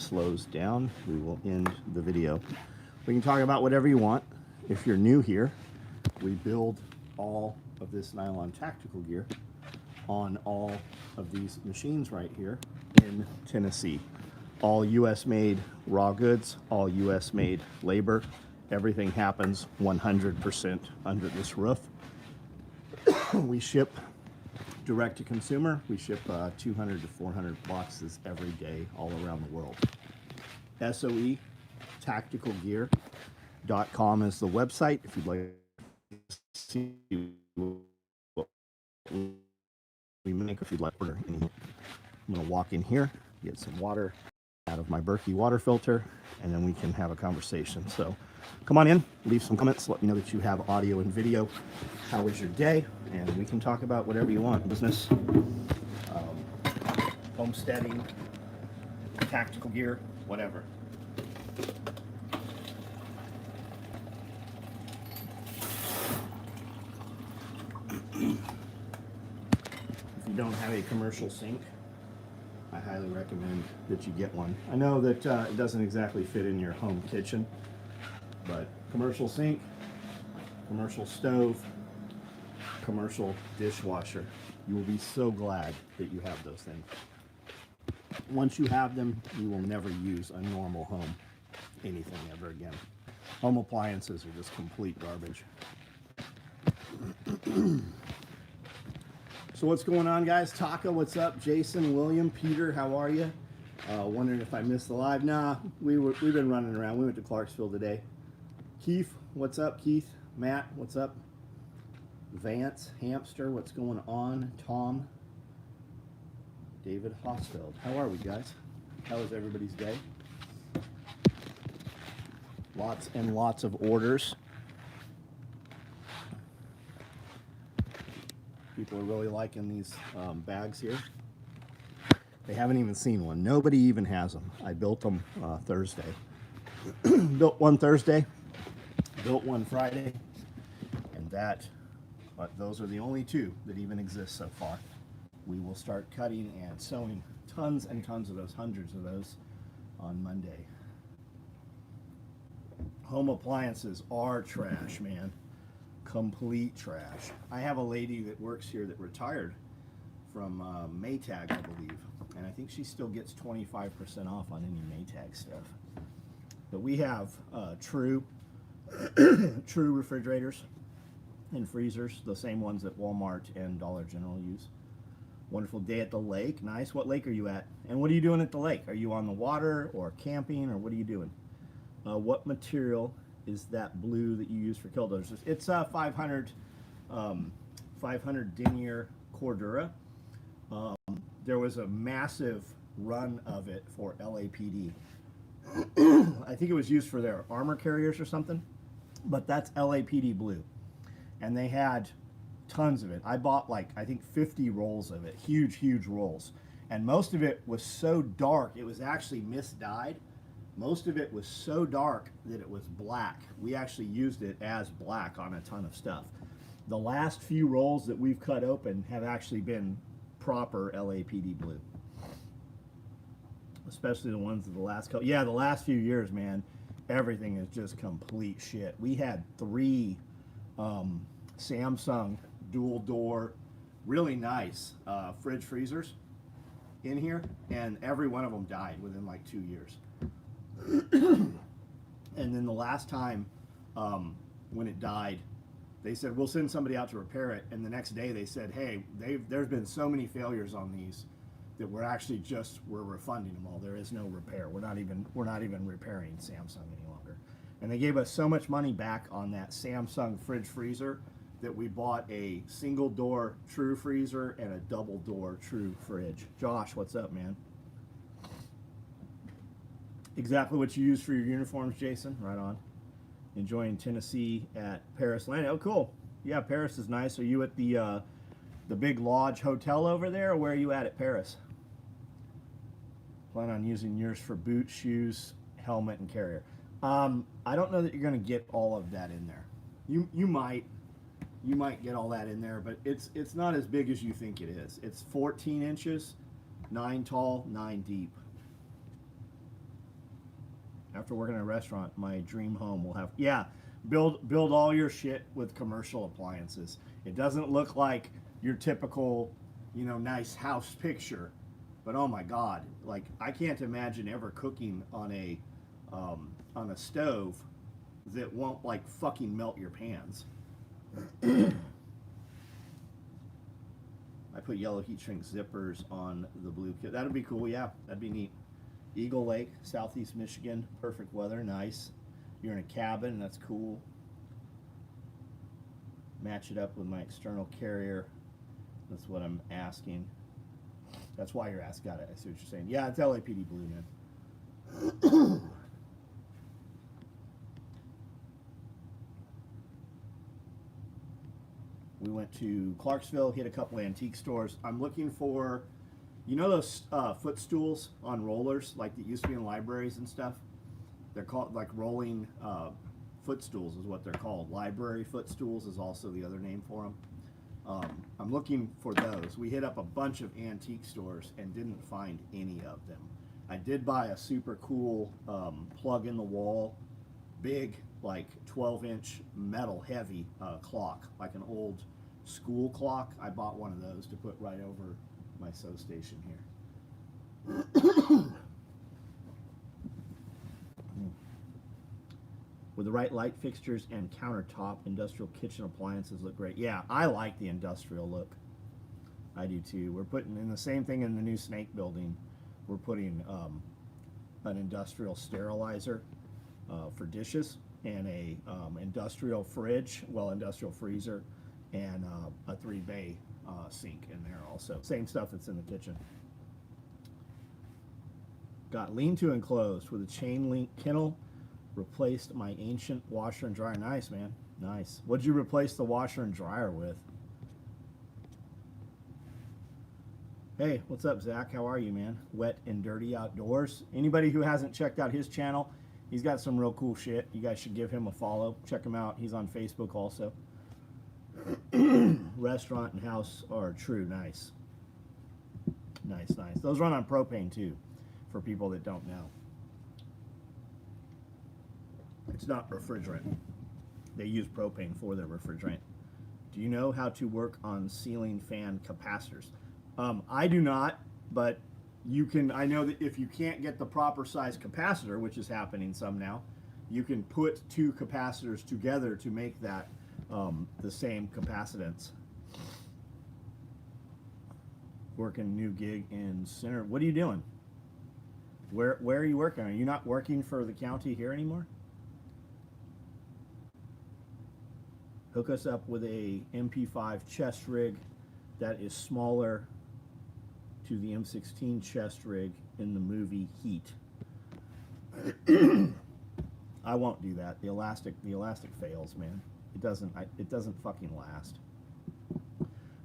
slows down, we will end the video. We can talk about whatever you want. If you're new here, we build all of this nylon tactical gear on all of these machines right here in Tennessee. All US made raw goods, all US made labor. Everything happens 100% under this roof. We ship direct to consumer. We ship 200 to 400 boxes every day all around the world. SOE tacticalgear.com is the website if you'd like to see what we make, if you'd like to order anything. I'm going to walk in here, get some water out of my Berkey water filter, and then we can have a conversation. So come on in, leave some comments, let me know that you have audio and video. How was your day? And we can talk about whatever you want. Business, homesteading, tactical gear, whatever. If you don't have a commercial sink, I highly recommend that you get one. I know that it doesn't exactly fit in your home kitchen, but commercial sink, commercial stove, commercial dishwasher. You will be so glad that you have those things. Once you have them, you will never use a normal home anything ever again. Home appliances are just complete garbage. So what's going on, guys? Taka, what's up? Jason, William, Peter, how are you? Wondering if I missed the live. Nah, we've been running around. We went to Clarksville today. Keith, what's up? Keith, Matt, what's up? Vance, Hamster, what's going on? Tom, David Hosfeld. How are we, guys? How was everybody's day? Lots and lots of orders. People are really liking these bags here. They haven't even seen one. Nobody even has them. I built them Thursday. Built one Thursday, built one Friday, and those are the only two that even exist so far. We will start cutting and sewing tons and tons of those, hundreds of those, on Monday. Home appliances are trash, man. Complete trash. I have a lady that works here that retired from Maytag, I believe, and I think she still gets 25% off on any Maytag stuff. But we have true refrigerators and freezers, the same ones that Walmart and Dollar General use. Wonderful day at the lake. Nice. What lake are you at? And what are you doing at the lake? Are you on the water or camping, or what are you doing? What material is that blue that you use for killdozers? It's 500 denier Cordura. There was a massive run of it for LAPD. I think it was used for their armor carriers or something, but that's LAPD blue. And they had tons of it. I bought like, I think 50 rolls of it, huge rolls. And most of it was so dark, it was actually misdyed. Most of it was so dark that it was black. We actually used it as black on a ton of stuff. The last few rolls that we've cut open have actually been proper LAPD blue. Especially the ones of the last couple. Yeah, the last few years, man, everything is just complete shit. We had 3 Samsung dual door, really nice fridge freezers in here, and every one of them died within like 2 years. And then the last time when it died, they said, we'll send somebody out to repair it. And the next day they said, hey, there's been so many failures on these that we're refunding them all. There is no repair. We're not even repairing Samsung any longer. And they gave us so much money back on that Samsung fridge freezer that we bought a single door true freezer and a double door true fridge. Josh, what's up, man? Exactly what you use for your uniforms, Jason. Right on. Enjoying Tennessee at Paris Landing. Oh, cool. Yeah, Paris is nice. Are you at the Big Lodge Hotel over there, or where are you at Paris? Plan on using yours for boots, shoes, helmet, and carrier. I don't know that you're going to get all of that in there. You might get all that in there, but it's not as big as you think it is. It's 14 inches, 9 tall, 9 deep. After working in a restaurant, my dream home will have, yeah, build all your shit with commercial appliances. It doesn't look like your typical, you know, nice house picture, but oh my god, like I can't imagine ever cooking on a stove that won't like fucking melt your pans. I put yellow heat shrink zippers on the blue kit. That'd be cool, yeah. That'd be neat. Eagle Lake, Southeast Michigan, perfect weather, nice. You're in a cabin, that's cool. Match it up with my external carrier. That's what I'm asking. That's why you're asking. Got it. I see what you're saying. Yeah, it's LAPD blue, man. We went to Clarksville, hit a couple antique stores. I'm looking for, you know those footstools on rollers, like that used to be in libraries and stuff? They're called like rolling footstools is what they're called. Library footstools is also the other name for them. I'm looking for those. We hit up a bunch of antique stores and didn't find any of them. I did buy a super cool plug in the wall, big, like 12-inch metal heavy clock, like an old school clock. I bought one of those to put right over my sew station here. With the right light fixtures and countertop, industrial kitchen appliances look great. Yeah, I like the industrial look. I do too. We're putting in the same thing in the new Snake building. We're putting an industrial sterilizer for dishes and a industrial fridge, industrial freezer, and a 3-bay sink in there also. Same stuff that's in the kitchen. Got lean-to enclosed with a chain link kennel. Replaced my ancient washer and dryer. Nice, man. Nice. What'd you replace the washer and dryer with? Hey, what's up, Zach? How are you, man? Wet and Dirty Outdoors. Anybody who hasn't checked out his channel, he's got some real cool shit. You guys should give him a follow. Check him out. He's on Facebook also. Restaurant and house are true. Nice. Nice, nice. Those run on propane, too, for people that don't know. It's not refrigerant. They use propane for their refrigerant. Do you know how to work on ceiling fan capacitors? I do not, but you can. I know that if you can't get the proper size capacitor, which is happening some now, you can put two capacitors together to make that the same capacitance. Working new gig in Center. What are you doing? Where are you working? Are you not working for the county here anymore? Hook us up with a MP5 chest rig that is smaller to the M16 chest rig in the movie Heat. I won't do that. The elastic fails, man. It doesn't fucking last.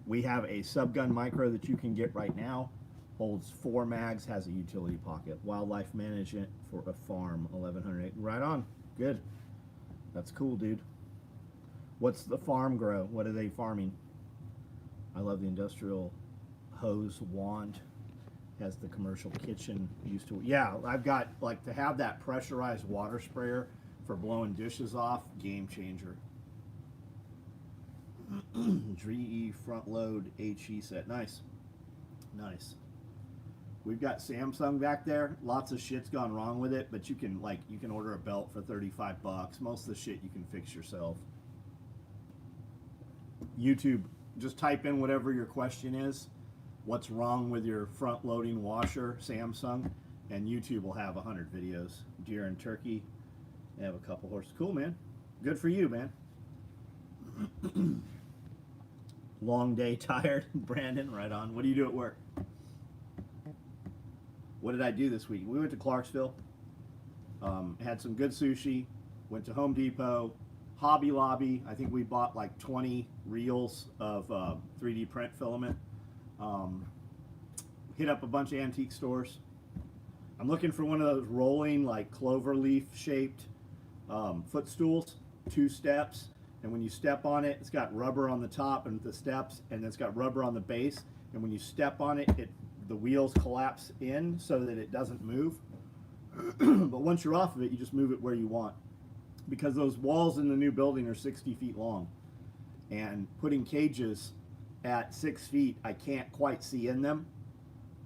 We have a subgun micro that you can get right now. Holds 4 mags, has a utility pocket. Wildlife management for a farm, 1100. Right on. Good. That's cool, dude. What's the farm grow? What are they farming? I love the industrial hose wand. Has the commercial kitchen used to. Yeah, I've got like to have that pressurized water sprayer for blowing dishes off. Game changer. GE front load HE set. Nice. Nice. We've got Samsung back there. Lots of shit's gone wrong with it, but you can order a belt for $35. Most of the shit you can fix yourself. YouTube, just type in whatever your question is. What's wrong with your front loading washer, Samsung, and YouTube will have 100 videos. Deer and turkey. They have a couple horses. Cool, man. Good for you, man. Long day, tired. Brandon, right on. What do you do at work? What did I do this week? We went to Clarksville. Had some good sushi. Went to Home Depot. Hobby Lobby. I think we bought like 20 reels of 3D print filament. Hit up a bunch of antique stores. I'm looking for one of those rolling, like clover leaf shaped footstools, 2 steps. And when you step on it, it's got rubber on the top and the steps, and it's got rubber on the base. And when you step on it, the wheels collapse in so that it doesn't move. But once you're off of it, you just move it where you want. Because those walls in the new building are 60 feet long. And putting cages at 6 feet, I can't quite see in them.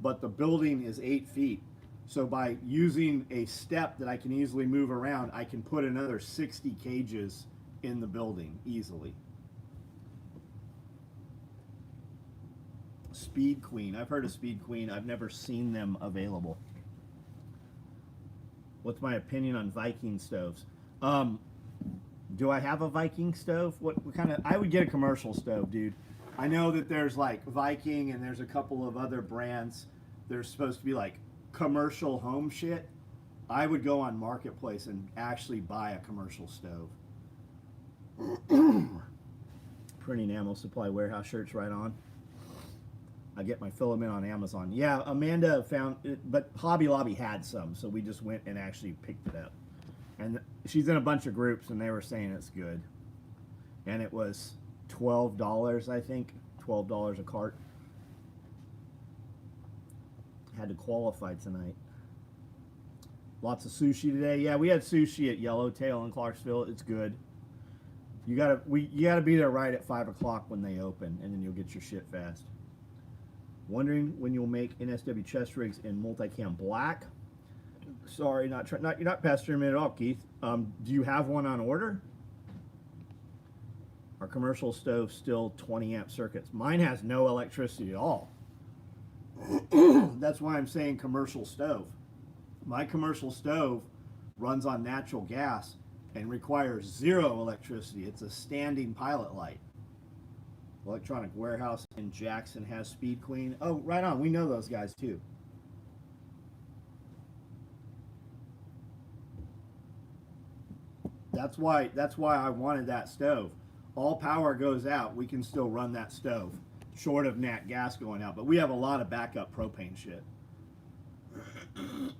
But the building is 8 feet. So by using a step that I can easily move around, I can put another 60 cages in the building easily. Speed Queen. I've heard of Speed Queen. I've never seen them available. What's my opinion on Viking stoves? Do I have a Viking stove? What kind of? I would get a commercial stove, dude. I know that there's like Viking and there's a couple of other brands. They're supposed to be like commercial home shit. I would go on Marketplace and actually buy a commercial stove. Printing ammo supply warehouse shirts right on. I get my filament on Amazon. Yeah, Amanda found it, but Hobby Lobby had some, so we just went and actually picked it up. And she's in a bunch of groups, and they were saying it's good. And it was $12, I think, $12 a cart. Had to qualify tonight. Lots of sushi today. Yeah, we had sushi at Yellowtail in Clarksville. It's good. You gotta be there right at 5 o'clock when they open, and then you'll get your shit fast. Wondering when you'll make NSW chest rigs in multicam black. Sorry, you're not pestering me at all, Keith. Do you have one on order? Our commercial stove still 20 amp circuits. Mine has no electricity at all. That's why I'm saying commercial stove. My commercial stove runs on natural gas and requires 0 electricity. It's a standing pilot light. Electronic Warehouse in Jackson has Speed Queen. Oh, right on. We know those guys too. That's why I wanted that stove. All power goes out, we can still run that stove, short of nat gas going out. But we have a lot of backup propane shit.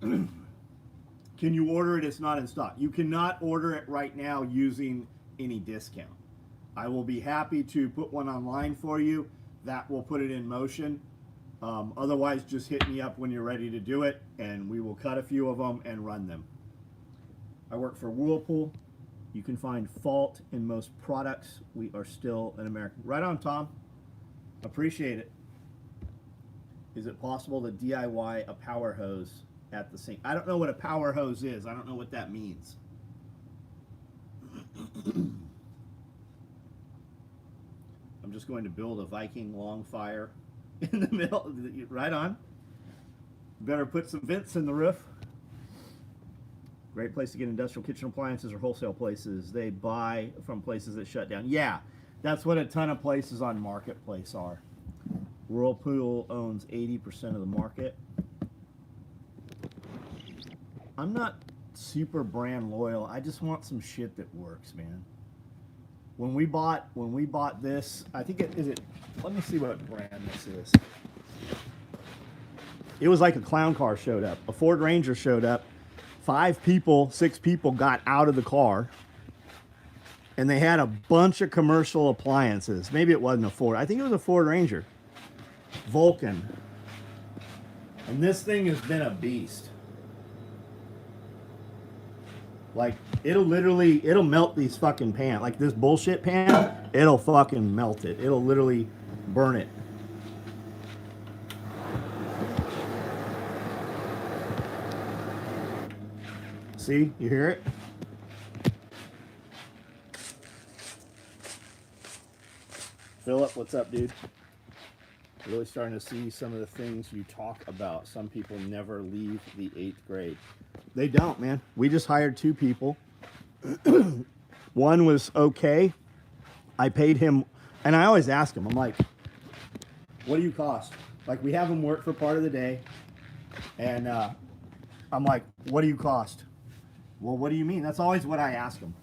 Can you order it? It's not in stock. You cannot order it right now using any discount. I will be happy to put one online for you. That will put it in motion. Otherwise, just hit me up when you're ready to do it, and we will cut a few of them and run them. I work for Whirlpool. You can find fault in most products. We are still an American. Right on, Tom. Appreciate it. Is it possible to DIY a power hose at the sink? I don't know what a power hose is. I don't know what that means. I'm just going to build a Viking long fire in the middle. Right on. Better put some vents in the roof. Great place to get industrial kitchen appliances or wholesale places. They buy from places that shut down. Yeah, that's what a ton of places on Marketplace are. Whirlpool owns 80% of the market. I'm not super brand loyal. I just want some shit that works, man. When we bought this, I think let me see what brand this is. It was like a clown car showed up. A Ford Ranger showed up. 6 people got out of the car, and they had a bunch of commercial appliances. Maybe it wasn't a Ford. I think it was a Ford Ranger. Vulcan. And this thing has been a beast. Like, it'll melt these fucking pans. Like this bullshit pan, it'll fucking melt it. It'll literally burn it. See, you hear it? Philip, what's up, dude? Really starting to see some of the things you talk about. Some people never leave the 8th grade. They don't, man. We just hired 2 people. One was okay. I paid him, and I always ask him, I'm like, what do you cost? Like, we have him work for part of the day, and I'm like, what do you cost? Well, what do you mean? That's always what I ask them.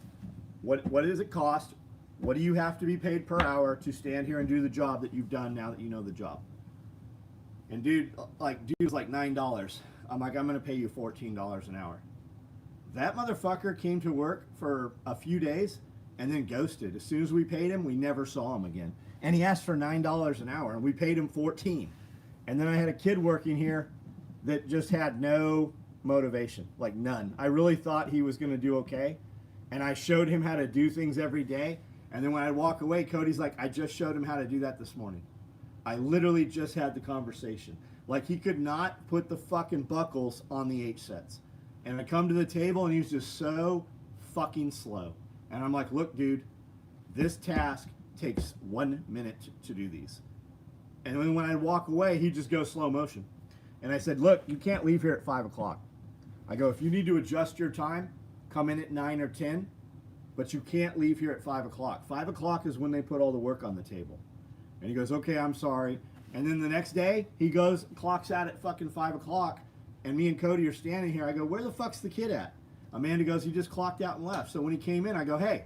What does it cost? What do you have to be paid per hour to stand here and do the job that you've done now that you know the job? And dude's like $9. I'm like, I'm going to pay you $14 an hour. That motherfucker came to work for a few days and then ghosted. As soon as we paid him, we never saw him again. And he asked for $9 an hour, and we paid him $14. And then I had a kid working here that just had no motivation, like none. I really thought he was going to do okay, and I showed him how to do things every day. And then when I walk away, Cody's like, I just showed him how to do that this morning. I literally just had the conversation. Like, he could not put the fucking buckles on the H sets. And I come to the table, and he's just so fucking slow. And I'm like, look, dude, this task takes 1 minute to do these. And then when I walk away, he just goes slow motion. And I said, look, you can't leave here at 5 o'clock. I go, if you need to adjust your time, come in at 9 or 10, but you can't leave here at 5 o'clock. 5 o'clock is when they put all the work on the table. And he goes, okay, I'm sorry. And then the next day, he goes, clocks out at fucking 5 o'clock, and me and Cody are standing here. I go, where the fuck's the kid at? Amanda goes, he just clocked out and left. So when he came in, I go, hey,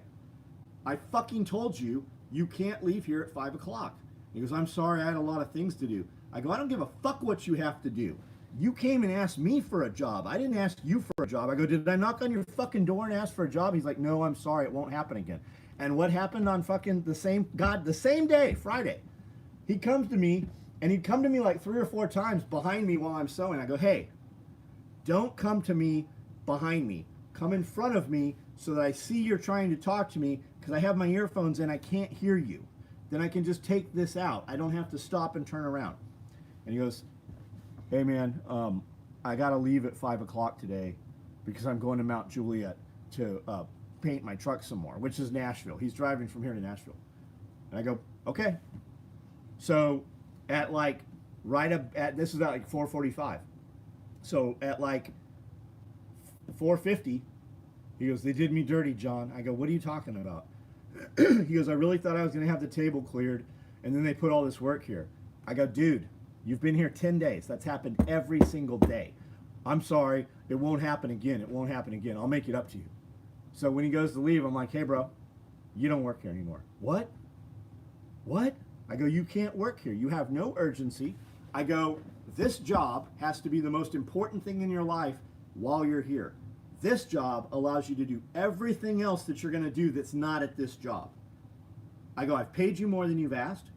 I fucking told you, you can't leave here at 5 o'clock. He goes, I'm sorry, I had a lot of things to do. I go, I don't give a fuck what you have to do. You came and asked me for a job. I didn't ask you for a job. I go, did I knock on your fucking door and ask for a job? He's like, no, I'm sorry, it won't happen again. And what happened on fucking the same day, Friday, he comes to me, and he'd come to me like 3 or 4 times behind me while I'm sewing. I go, hey, don't come to me behind me. Come in front of me so that I see you're trying to talk to me, because I have my earphones in, I can't hear you. Then I can just take this out. I don't have to stop and turn around. And he goes, hey man, I gotta leave at 5 o'clock today because I'm going to Mount Juliet to paint my truck some more, which is Nashville. He's driving from here to Nashville. And I go, okay. So at like, this is at like 4:45. So at like 4:50, he goes, they did me dirty, John. I go, what are you talking about? He goes, I really thought I was going to have the table cleared, and then they put all this work here. I go, dude, you've been here 10 days. That's happened every single day. I'm sorry. It won't happen again. It won't happen again. I'll make it up to you. So when he goes to leave, I'm like, hey, bro, you don't work here anymore. What? What? I go, you can't work here. You have no urgency. I go, this job has to be the most important thing in your life while you're here. This job allows you to do everything else that you're going to do that's not at this job. I go, I've paid you more than you've asked.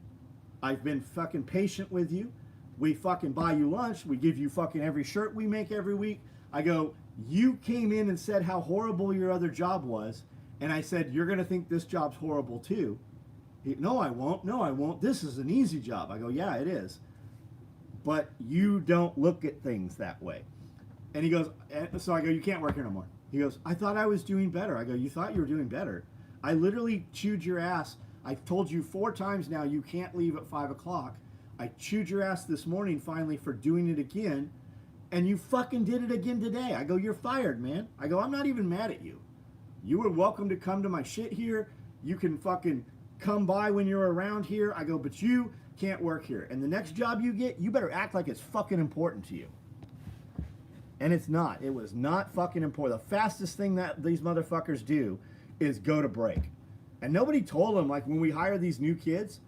I've been fucking patient with you. We fucking buy you lunch. We give you fucking every shirt we make every week. I go, you came in and said how horrible your other job was. And I said, you're going to think this job's horrible too. No, I won't. No, I won't. This is an easy job. I go, yeah, it is. But you don't look at things that way. And he goes, so I go, you can't work here no more. He goes, I thought I was doing better. I go, you thought you were doing better. I literally chewed your ass. I've told you 4 times now you can't leave at 5 o'clock. I chewed your ass this morning finally for doing it again. And you fucking did it again today. I go, you're fired, man. I go, I'm not even mad at you. You were welcome to come to my shit here. You can fucking come by when you're around here. I go, but you can't work here. And the next job you get, you better act like it's fucking important to you. And it's not. It was not fucking important. The fastest thing that these motherfuckers do is go to break. And nobody told them, like, when we hire these new kids,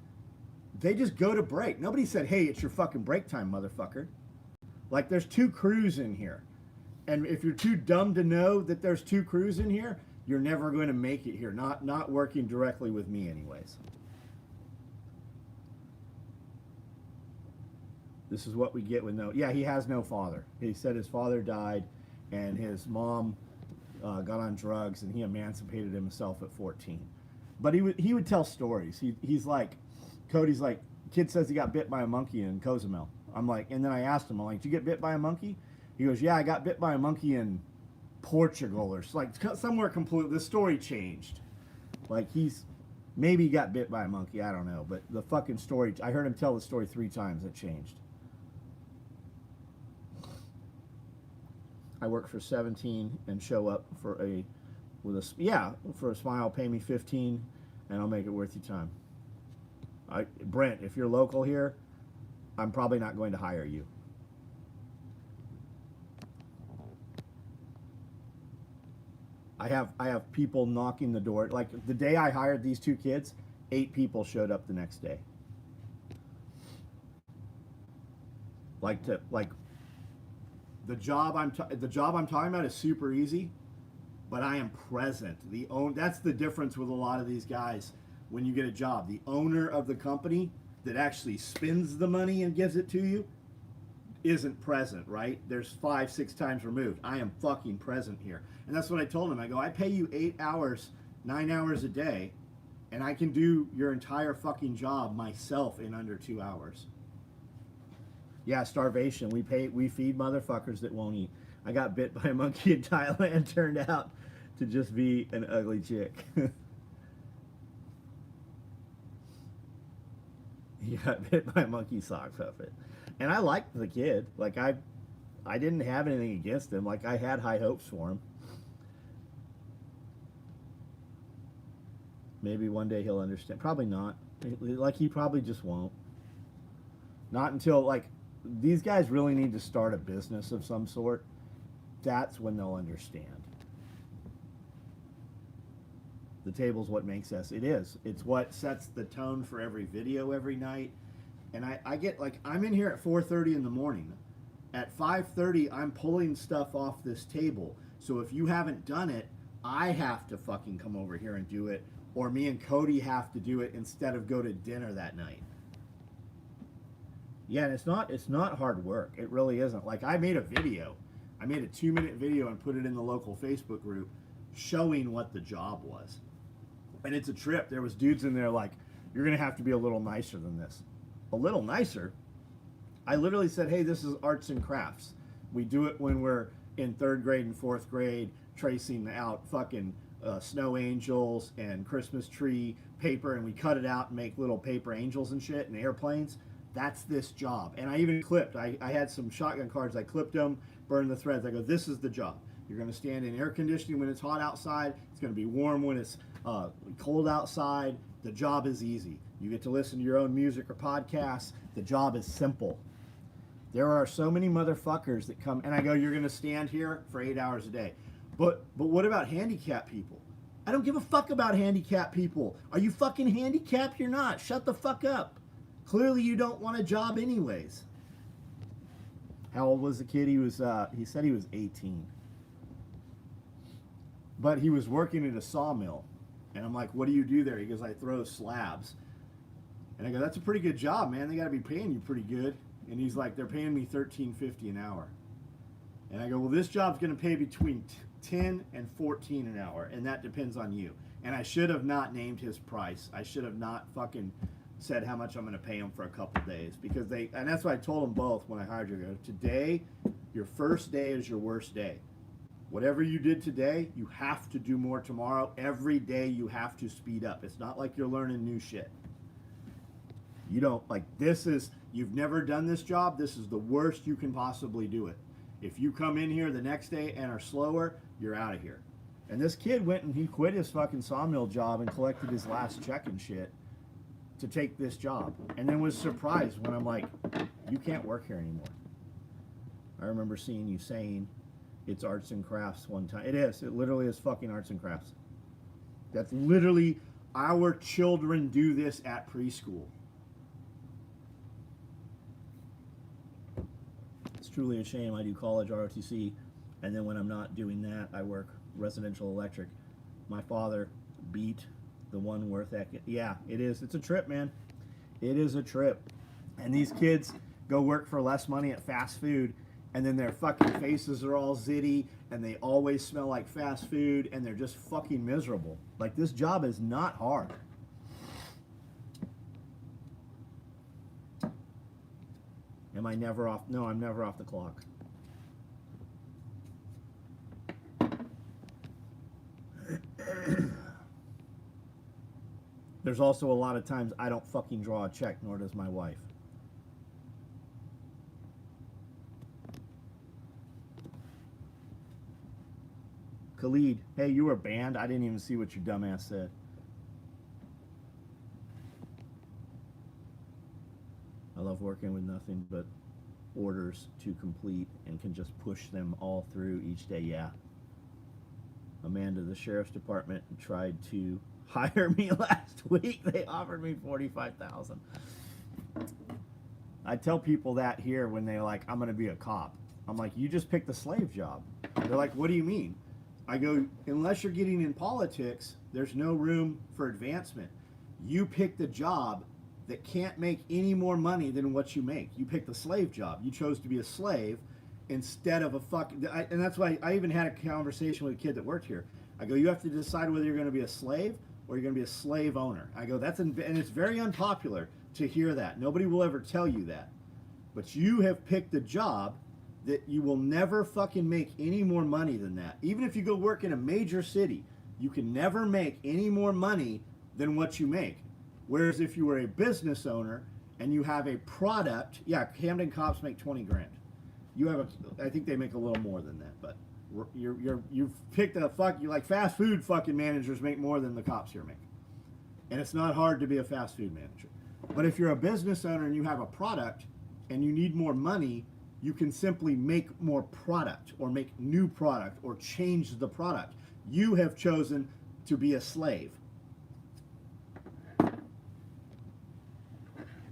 they just go to break. Nobody said, hey, it's your fucking break time, motherfucker. Like, there's 2 crews in here. And if you're too dumb to know that there's 2 crews in here, you're never going to make it here. Not working directly with me anyways. This is what we get with no... Yeah, he has no father. He said his father died, and his mom got on drugs, and he emancipated himself at 14. But he would tell stories. He's like... Cody's like, kid says he got bit by a monkey in Cozumel. I'm like... And then I asked him, I'm like, did you get bit by a monkey? He goes, yeah, I got bit by a monkey in Portugal, or like somewhere completely... The story changed. Like, maybe he got bit by a monkey, I don't know. But the fucking story... I heard him tell the story 3 times. It changed. I work for 17 and show up for a smile, pay me 15, and I'll make it worth your time. Brent, if you're local here, I'm probably not going to hire you. I have people knocking the door. Like the day I hired these 2 kids, 8 people showed up the next day. The job I'm talking about is super easy, but I am present. That's the difference with a lot of these guys when you get a job. The owner of the company that actually spends the money and gives it to you isn't present, right? There's 5, 6 times removed. I am fucking present here. And that's what I told him. I go, I pay you 8 hours, 9 hours a day, and I can do your entire fucking job myself in under 2 hours. Yeah, starvation. We feed motherfuckers that won't eat. I got bit by a monkey in Thailand, turned out to just be an ugly chick. He got bit by a monkey sock puppet. And I liked the kid. Like, I didn't have anything against him. Like, I had high hopes for him. Maybe one day he'll understand. Probably not. Like, he probably just won't. Not until, like, these guys really need to start a business of some sort. That's when they'll understand. The table's what makes us. It is. It's what sets the tone for every video every night. And I get, like, I'm in here at 4:30 in the morning. At 5:30, I'm pulling stuff off this table. So if you haven't done it, I have to fucking come over here and do it. Or me and Cody have to do it instead of go to dinner that night. Yeah, and it's not hard work. It really isn't. Like, I made a video. I made a 2-minute video and put it in the local Facebook group showing what the job was. And it's a trip. There was dudes in there like, you're going to have to be a little nicer than this. A little nicer? I literally said, hey, this is arts and crafts. We do it when we're in 3rd grade and 4th grade, tracing out fucking snow angels and Christmas tree paper, and we cut it out and make little paper angels and shit and airplanes. That's this job. And I even clipped. I had some shotgun cards. I clipped them, burned the threads. I go, this is the job. You're going to stand in air conditioning when it's hot outside. It's going to be warm when it's cold outside. The job is easy. You get to listen to your own music or podcasts. The job is simple. There are so many motherfuckers that come, and I go, you're going to stand here for 8 hours a day. But what about handicapped people? I don't give a fuck about handicapped people. Are you fucking handicapped? You're not. Shut the fuck up. Clearly you don't want a job anyways. How old was the kid? He said he was 18. But he was working at a sawmill. And I'm like, what do you do there? He goes, I throw slabs. And I go, that's a pretty good job, man. They got to be paying you pretty good. And he's like, they're paying me $13.50 an hour. And I go, well, this job's going to pay between 10 and 14 an hour, and that depends on you. And I should have not named his price. I should have not fucking said how much I'm going to pay him for a couple days, because and that's what I told them both when I hired you. I go, today, your first day is your worst day. Whatever you did today, you have to do more tomorrow. Every day you have to speed up. It's not like you're learning new shit. You don't, like, you've never done this job, this is the worst you can possibly do it. If you come in here the next day and are slower, you're out of here. And this kid went and he quit his fucking sawmill job and collected his last check and shit to take this job. And then was surprised when I'm like, you can't work here anymore. I remember seeing you saying it's arts and crafts one time. It is. It literally is fucking arts and crafts. That's literally, our children do this at preschool. It's truly a shame. I do college ROTC, and then when I'm not doing that, I work residential electric. My father beat the one worth that. Yeah, it is. It's a trip, man. It is a trip. And these kids go work for less money at fast food, and then their fucking faces are all zitty, and they always smell like fast food, and they're just fucking miserable. Like, this job is not hard. Am I never off? No, I'm never off the clock. There's also a lot of times I don't fucking draw a check, nor does my wife. Khalid, hey, you were banned? I didn't even see what your dumbass said. I love working with nothing but orders to complete and can just push them all through each day. Yeah. Amanda, the sheriff's department tried to hire me last week. They offered me $45,000. I tell people that here when they're like, I'm going to be a cop. I'm like, you just picked the slave job. They're like, what do you mean? I go, unless you're getting in politics, there's no room for advancement. You pick the job that can't make any more money than what you make. You picked the slave job. You chose to be a slave instead of a fucking. And that's why I even had a conversation with a kid that worked here. I go, you have to decide whether you're going to be a slave or you're going to be a slave owner. I go, and it's very unpopular to hear that. Nobody will ever tell you that. But you have picked a job that you will never fucking make any more money than that. Even if you go work in a major city, you can never make any more money than what you make. Whereas if you were a business owner and you have a product, yeah, Camden cops make 20 grand. You have I think they make a little more than that, but you've picked you like fast food fucking managers make more than the cops here make. And it's not hard to be a fast food manager. But if you're a business owner and you have a product and you need more money, you can simply make more product or make new product or change the product. You have chosen to be a slave.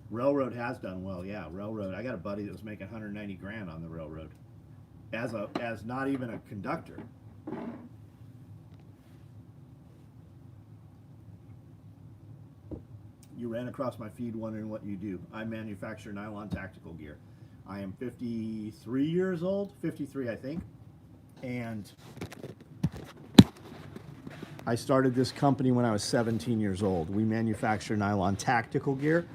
Railroad has done well, yeah. Railroad. I got a buddy that was making 190 grand on the railroad, as not even a conductor. You ran across my feed wondering what you do. I manufacture nylon tactical gear. I am 53 years old, 53 I think, and I started this company when I was 17 years old. We manufacture nylon tactical gear.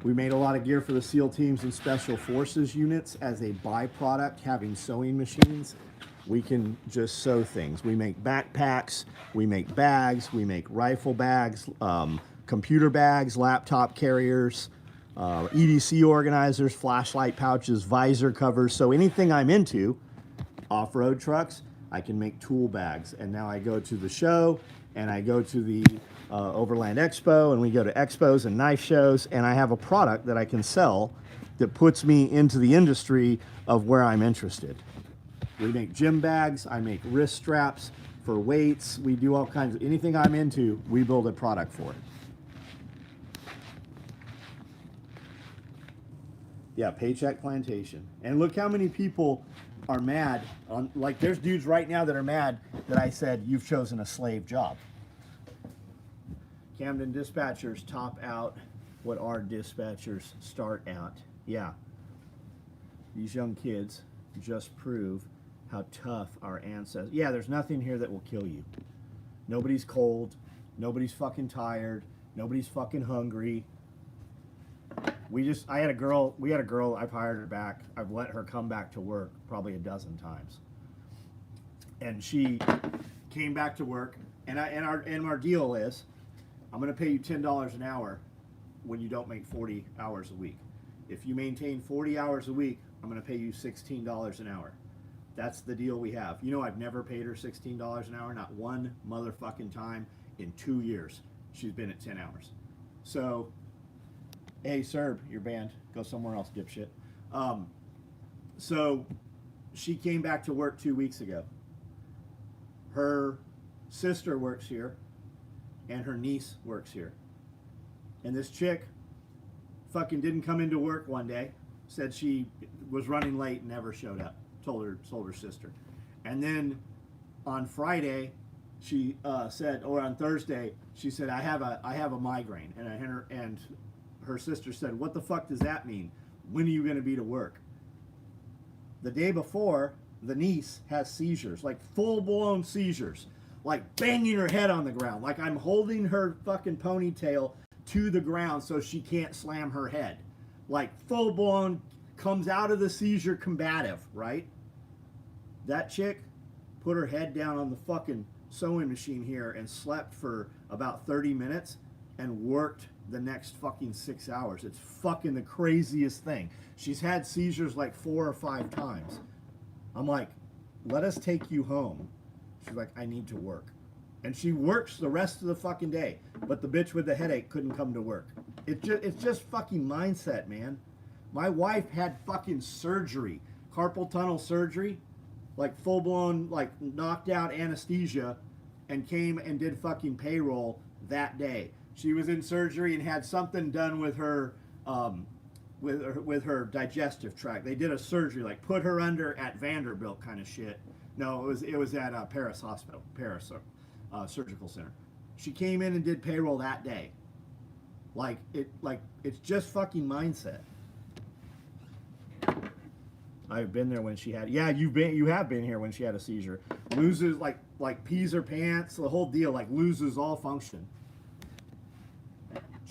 We made a lot of gear for the SEAL teams and Special Forces units as a byproduct, having sewing machines. We can just sew things. We make backpacks, we make bags, we make rifle bags, computer bags, laptop carriers, EDC organizers, flashlight pouches, visor covers. So anything I'm into, off-road trucks, I can make tool bags. And now I go to the show and I go to the Overland Expo, and we go to expos and knife shows, and I have a product that I can sell that puts me into the industry of where I'm interested. We make gym bags, I make wrist straps for weights, we do all kinds of, anything I'm into, we build a product for it. Yeah, Paycheck Plantation. And look how many people are mad on, like there's dudes right now that are mad that I said, you've chosen a slave job. Camden dispatchers top out what our dispatchers start at. Yeah. These young kids just prove how tough our ancestors. Yeah, there's nothing here that will kill you. Nobody's cold. Nobody's fucking tired. Nobody's fucking hungry. We had a girl, I've hired her back. I've let her come back to work probably a dozen times. And she came back to work, and our deal is, I'm going to pay you $10 an hour when you don't make 40 hours a week. If you maintain 40 hours a week, I'm going to pay you $16 an hour. That's the deal we have. You know, I've never paid her $16 an hour, not one motherfucking time in 2 years. She's been at 10 hours. So, hey, Serb, you're banned. Go somewhere else, dipshit. So, she came back to work 2 weeks ago. Her sister works here, and her niece works here. And this chick fucking didn't come into work one day, said she was running late and never showed up. Told her sister. And then on Friday, she said, or on Thursday, she said, I have a migraine. And her sister said, what the fuck does that mean? When are you going to be to work? The day before, the niece has seizures, like full-blown seizures, like banging her head on the ground, like I'm holding her fucking ponytail to the ground so she can't slam her head. Like full-blown, comes out of the seizure combative, right? That chick put her head down on the fucking sewing machine here and slept for about 30 minutes and worked the next fucking 6 hours. It's fucking the craziest thing. She's had seizures like 4 or 5 times. I'm like, let us take you home. She's like, I need to work. And she works the rest of the fucking day. But the bitch with the headache couldn't come to work. It's just fucking mindset, man. My wife had fucking surgery, carpal tunnel surgery, like full-blown, like knocked out anesthesia, and came and did fucking payroll that day. She was in surgery and had something done with her, with her digestive tract. They did a surgery, like put her under at Vanderbilt kind of shit. No, it was at Paris Hospital, Paris Surgical Center. She came in and did payroll that day. Like it's just fucking mindset. I've been there when she had. Yeah, you have been here when she had a seizure. Loses like pees her pants, the whole deal. Like loses all function.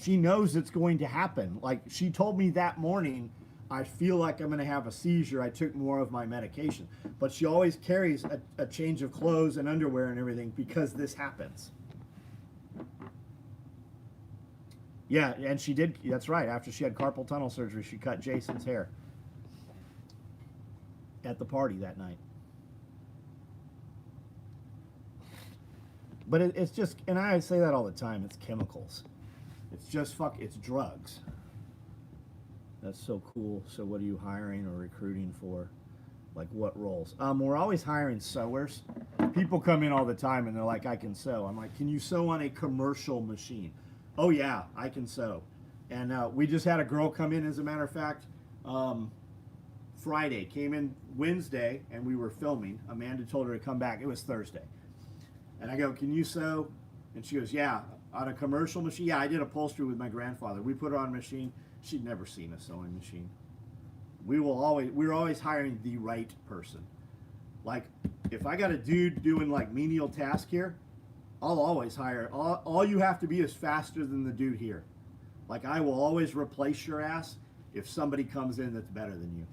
She knows it's going to happen. Like she told me that morning, I feel like I'm going to have a seizure. I took more of my medication, but she always carries a change of clothes and underwear and everything because this happens. Yeah, and she did. That's right. After she had carpal tunnel surgery, she cut Jason's hair at the party that night. But it's just, and I say that all the time, it's chemicals. It's just it's drugs. That's so cool. So what are you hiring or recruiting for? Like what roles? We're always hiring sewers. People come in all the time and they're like, I can sew. I'm like, can you sew on a commercial machine? Oh yeah, I can sew. And we just had a girl come in, as a matter of fact, Friday, came in Wednesday, and we were filming. Amanda told her to come back. It was Thursday. And I go, can you sew? And she goes, yeah, on a commercial machine. Yeah, I did upholstery with my grandfather. We put her on a machine. She'd never seen a sewing machine. We're always hiring the right person. Like, if I got a dude doing like menial task here, I'll always hire. All you have to be is faster than the dude here. Like, I will always replace your ass if somebody comes in that's better than you.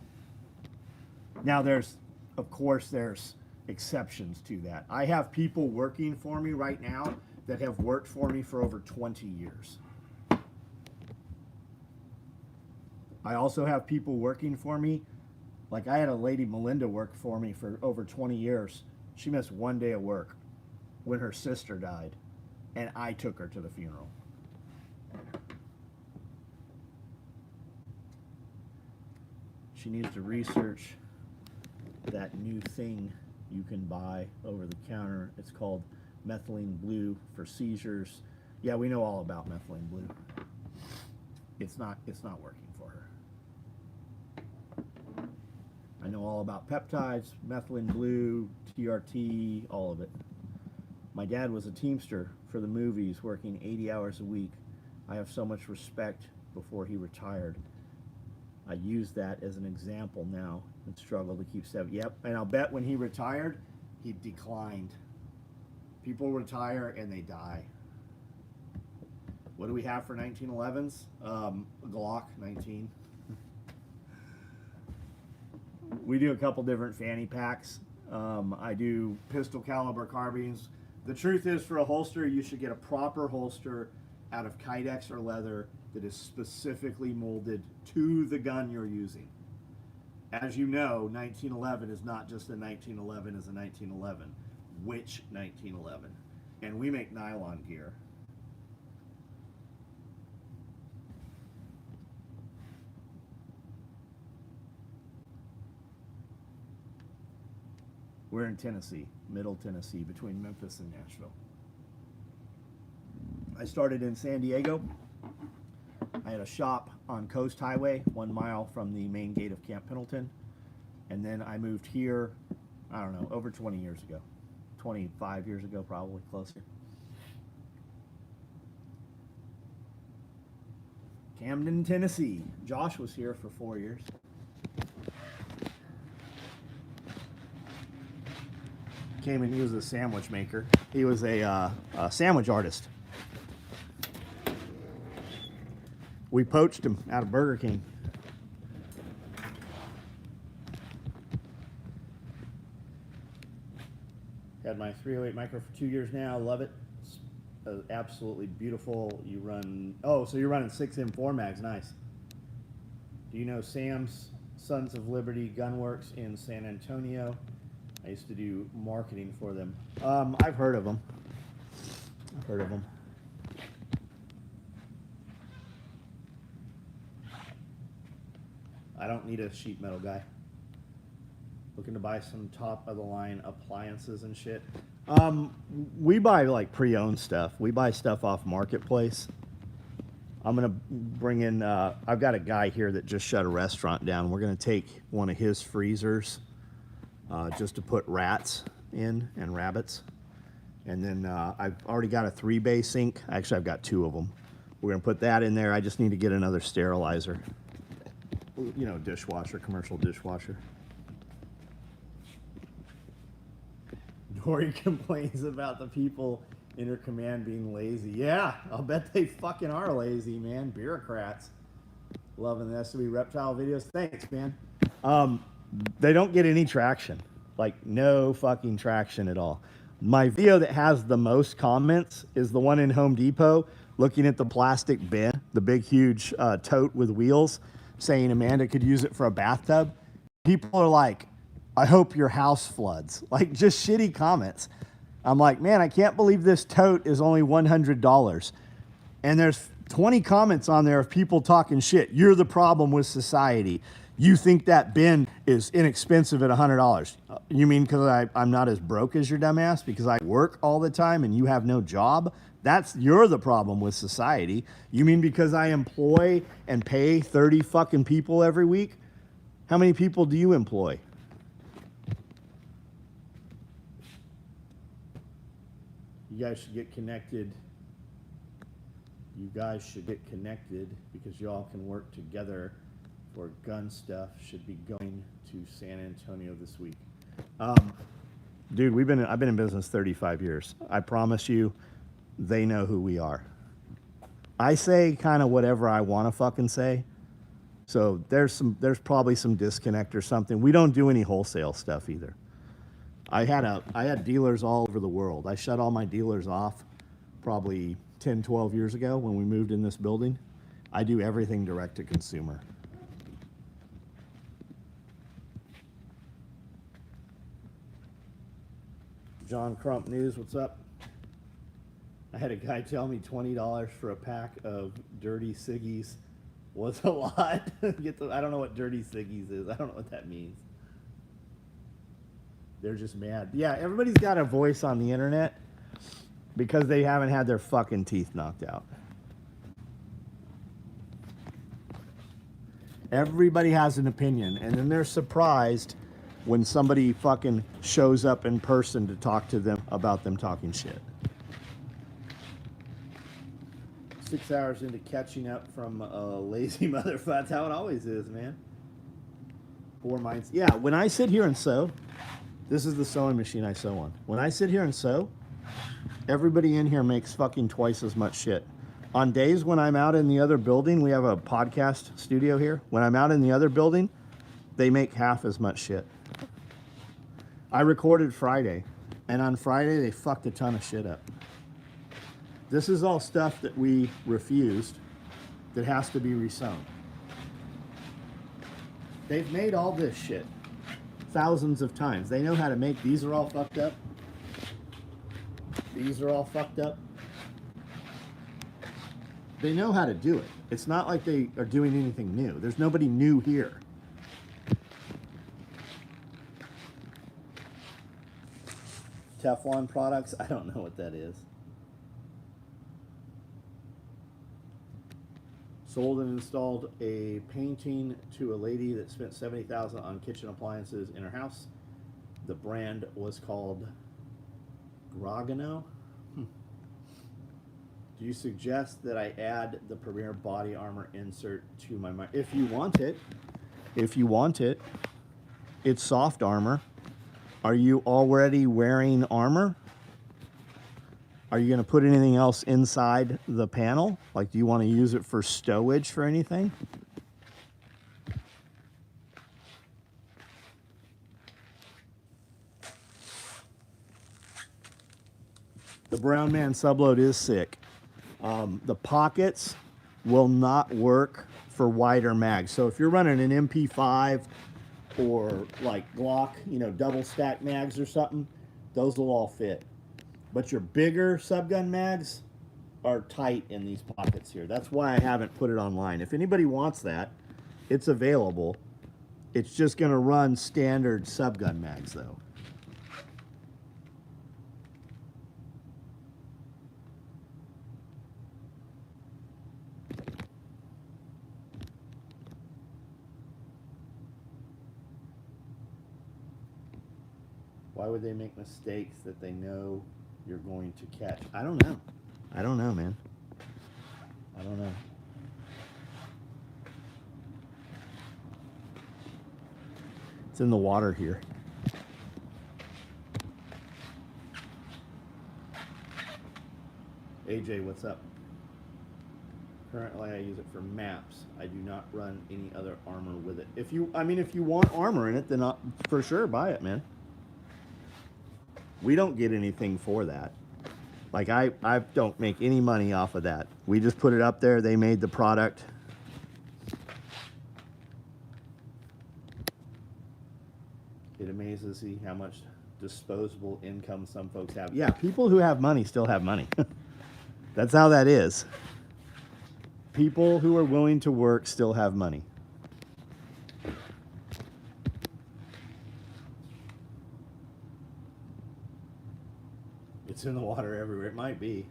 Now, of course, there's exceptions to that. I have people working for me right now that have worked for me for over 20 years. I also have people working for me. Like I had a lady, Melinda, work for me for over 20 years. She missed one day of work when her sister died, and I took her to the funeral. She needs to research that new thing you can buy over the counter. It's called methylene blue for seizures. Yeah, we know all about methylene blue. It's not working for her. I know all about peptides, methylene blue, TRT, all of it. My dad was a Teamster for the movies, working 80 hours a week. I have so much respect before he retired. I use that as an example now and struggle to keep 7. Yep, and I'll bet when he retired, he declined. People retire and they die. What do we have for 1911s? A Glock 19. We do a couple different fanny packs. I do pistol caliber carbines. The truth is, for a holster, you should get a proper holster out of Kydex or leather that is specifically molded to the gun you're using. As you know, 1911 is not just a 1911 as a 1911. Which 1911? And we make nylon gear. We're in Tennessee, Middle Tennessee, between Memphis and Nashville. I started in San Diego. I had a shop on Coast Highway, 1 mile from the main gate of Camp Pendleton. And then I moved here, I don't know, over 20 years ago. 25 years ago, probably closer. Camden, Tennessee. Josh was here for 4 years. Came and he was a sandwich maker. He was a sandwich artist. We poached him out of Burger King. Had my 308 micro for 2 years now. Love it. It's absolutely beautiful. You run, so you're running 6M4 mags. Nice. Do you know Sam's Sons of Liberty Gunworks in San Antonio? I used to do marketing for them. I've heard of them. I don't need a sheet metal guy. Looking to buy some top of the line appliances and shit. We buy like pre-owned stuff. We buy stuff off Marketplace. I'm gonna bring in, I've got a guy here that just shut a restaurant down. We're gonna take one of his freezers just to put rats in and rabbits. And then I've already got a 3-bay sink. Actually, I've got 2 of them. We're going to put that in there. I just need to get another sterilizer. You know, dishwasher, commercial dishwasher. Dory complains about the people in her command being lazy. Yeah, I'll bet they fucking are lazy, man. Bureaucrats. Loving the SOE reptile videos. Thanks, man. They don't get any traction. Like, no fucking traction at all. My video that has the most comments is the one in Home Depot looking at the plastic bin, the big, huge tote with wheels, saying Amanda could use it for a bathtub. People are like, I hope your house floods. Like, just shitty comments. I'm like, man, I can't believe this tote is only $100. And there's 20 comments on there of people talking shit. You're the problem with society. You think that bin is inexpensive at $100. You mean because I'm not as broke as your dumbass because I work all the time and you have no job? You're the problem with society. You mean because I employ and pay 30 fucking people every week? How many people do you employ? You guys should get connected. You guys should get connected because y'all can work together for gun stuff. Should be going to San Antonio this week. Dude, I've been in business 35 years. I promise you, they know who we are. I say kind of whatever I want to fucking say. So there's probably some disconnect or something. We don't do any wholesale stuff either. I had dealers all over the world. I shut all my dealers off probably 10, 12 years ago when we moved in this building. I do everything direct to consumer. John Crump News, what's up? I had a guy tell me $20 for a pack of dirty ciggies was a lot. I don't know what dirty ciggies is. I don't know what that means. They're just mad. Yeah, everybody's got a voice on the internet because they haven't had their fucking teeth knocked out. Everybody has an opinion, and then they're surprised when somebody fucking shows up in person to talk to them about them talking shit. 6 hours into catching up from a lazy motherfucker. That's how it always is, man. Poor minds. Yeah, when I sit here and sew, this is the sewing machine I sew on. When I sit here and sew, everybody in here makes fucking twice as much shit. On days when I'm out in the other building, we have a podcast studio here. When I'm out in the other building, they make half as much shit. I recorded Friday, and on Friday they fucked a ton of shit up. This is all stuff that we refused that has to be resewn. They've made all this shit thousands of times. They know how to make. These are all fucked up. These are all fucked up. They know how to do it. It's not like they are doing anything new. There's nobody new here. Teflon products? I don't know what that is. Sold and installed a painting to a lady that spent $70,000 on kitchen appliances in her house. The brand was called Grogano. Do you suggest that I add the Premier body armor insert to my mind? If you want it, it's soft armor. Are you already wearing armor? Are you going to put anything else inside the panel? Like, do you want to use it for stowage for anything? The Brown Man subload is sick. The pockets will not work for wider mags. So if you're running an MP5 or like Glock, double stack mags or something, those will all fit. But your bigger subgun mags are tight in these pockets here. That's why I haven't put it online. If anybody wants that, it's available. It's just going to run standard subgun mags though. Why would they make mistakes that they know you're going to catch? I don't know. I don't know, man. I don't know. It's in the water here. AJ, what's up? Currently, I use it for maps. I do not run any other armor with it. If you want armor in it, then for sure buy it, man. We don't get anything for that. Like I don't make any money off of that. We just put it up there. They made the product. It amazes me how much disposable income some folks have. Yeah, people who have money still have money. That's how that is. People who are willing to work still have money. It's in the water everywhere. It might be.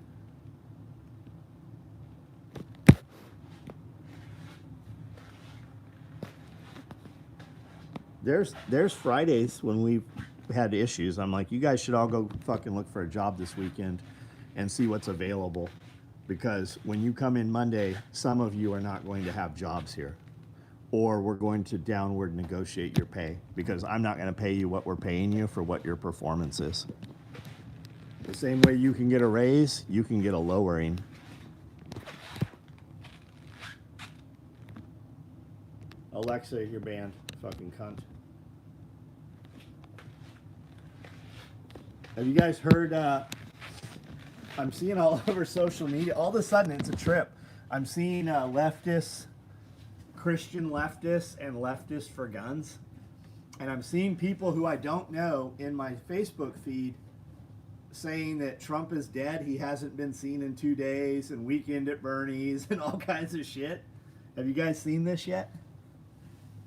There's Fridays when we've had issues. I'm like, you guys should all go fucking look for a job this weekend and see what's available. Because when you come in Monday, some of you are not going to have jobs here. Or we're going to downward negotiate your pay. Because I'm not going to pay you what we're paying you for what your performance is. The same way you can get a raise, you can get a lowering. Alexa, you're banned. Fucking cunt. Have you guys heard, I'm seeing all over social media, all of a sudden it's a trip. I'm seeing leftists, Christian leftists, and leftists for guns. And I'm seeing people who I don't know in my Facebook feed saying that Trump is dead, he hasn't been seen in 2 days, and Weekend at Bernie's, and all kinds of shit. Have you guys seen this yet?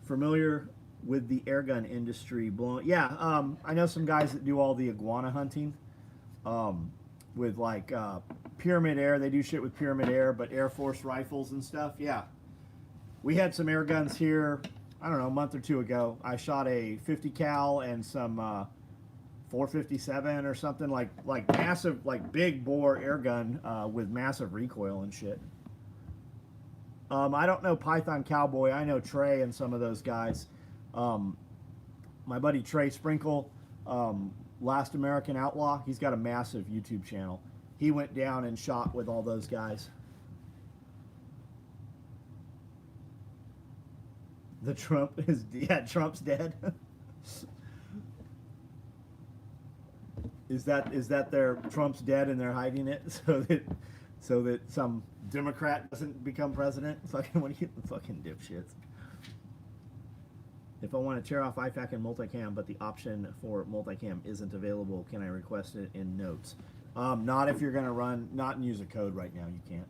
Familiar with the airgun industry blowing? Yeah, I know some guys that do all the iguana hunting with like Pyramid Air. They do shit with Pyramid Air, but Air Force rifles and stuff. Yeah, we had some air guns here, I don't know, a month or two ago. I shot a 50 cal and some 457 or something, like massive, like big bore air gun with massive recoil and shit. I don't know Python Cowboy. I know Trey and some of those guys. My buddy Trey Sprinkle, Last American Outlaw, he's got a massive YouTube channel. He went down and shot with all those guys. The Trump is, yeah, Trump's dead. Is that their Trump's dead and they're hiding it so that some Democrat doesn't become president? Fucking, what are you fucking dipshits? If I want to tear off IFAC and multicam, but the option for multicam isn't available, can I request it in notes? Not if you're going to run, not and use a code right now, you can't.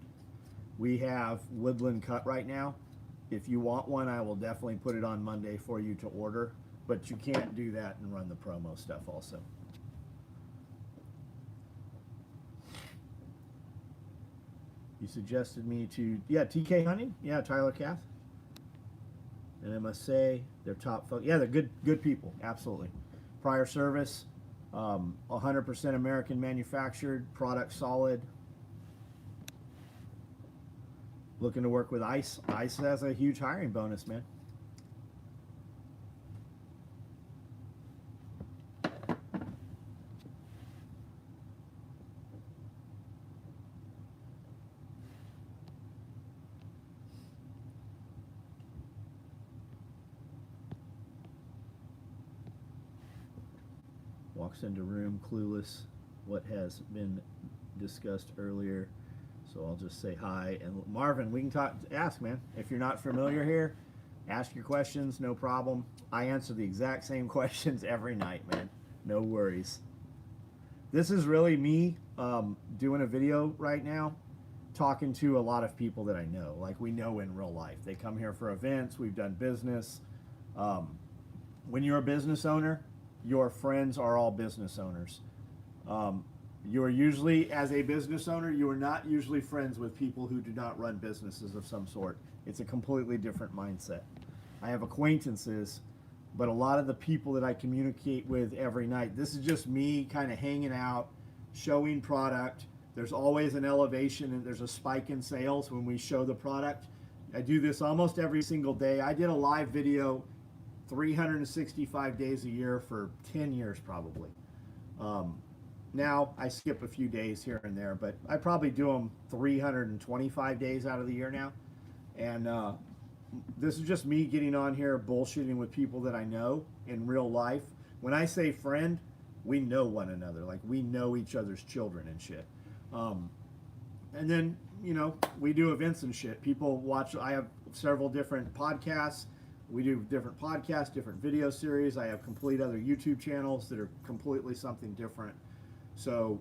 We have Woodland Cut right now. If you want one, I will definitely put it on Monday for you to order, but you can't do that and run the promo stuff also. You suggested me to, yeah, TK Hunting, yeah, Tyler Cath. And I must say, they're top folks. Yeah, they're good people, absolutely. Prior service, 100% American manufactured, product solid. Looking to work with ICE. ICE has a huge hiring bonus, man. Walks into room clueless what has been discussed earlier, so I'll just say hi. And Marvin, we can talk, ask, man. If you're not familiar here, ask your questions, no problem. I answer the exact same questions every night, man. No worries. This is really me doing a video right now, talking to a lot of people that I know, like we know in real life. They come here for events, we've done business. When you're a business owner, your friends are all business owners. You are usually, as a business owner, you are not usually friends with people who do not run businesses of some sort. It's a completely different mindset. I have acquaintances, but a lot of the people that I communicate with every night, this is just me kind of hanging out, showing product. There's always an elevation and there's a spike in sales when we show the product. I do this almost every single day. I did a live video 365 days a year for 10 years probably. Now I skip a few days here and there, but I probably do them 325 days out of the year now. And this is just me getting on here bullshitting with people that I know in real life. When I say friend, we know one another. Like, we know each other's children and shit. And then, you know, we do events and shit. People watch. I have several different podcasts. We do different podcasts, different video series. I have complete other YouTube channels that are completely something different. So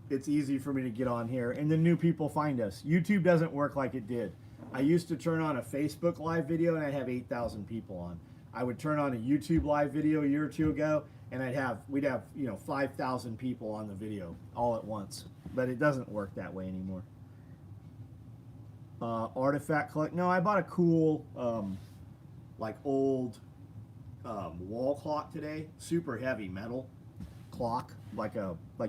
it's easy for me to get on here. And then new people find us. YouTube doesn't work like it did. I used to turn on a Facebook live video and I'd have 8,000 people on. I would turn on a YouTube live video a year or two ago and we'd have, you know, 5,000 people on the video all at once. But it doesn't work that way anymore. Artifact collect. No, I bought a cool, like old wall clock today. Super heavy metal clock, like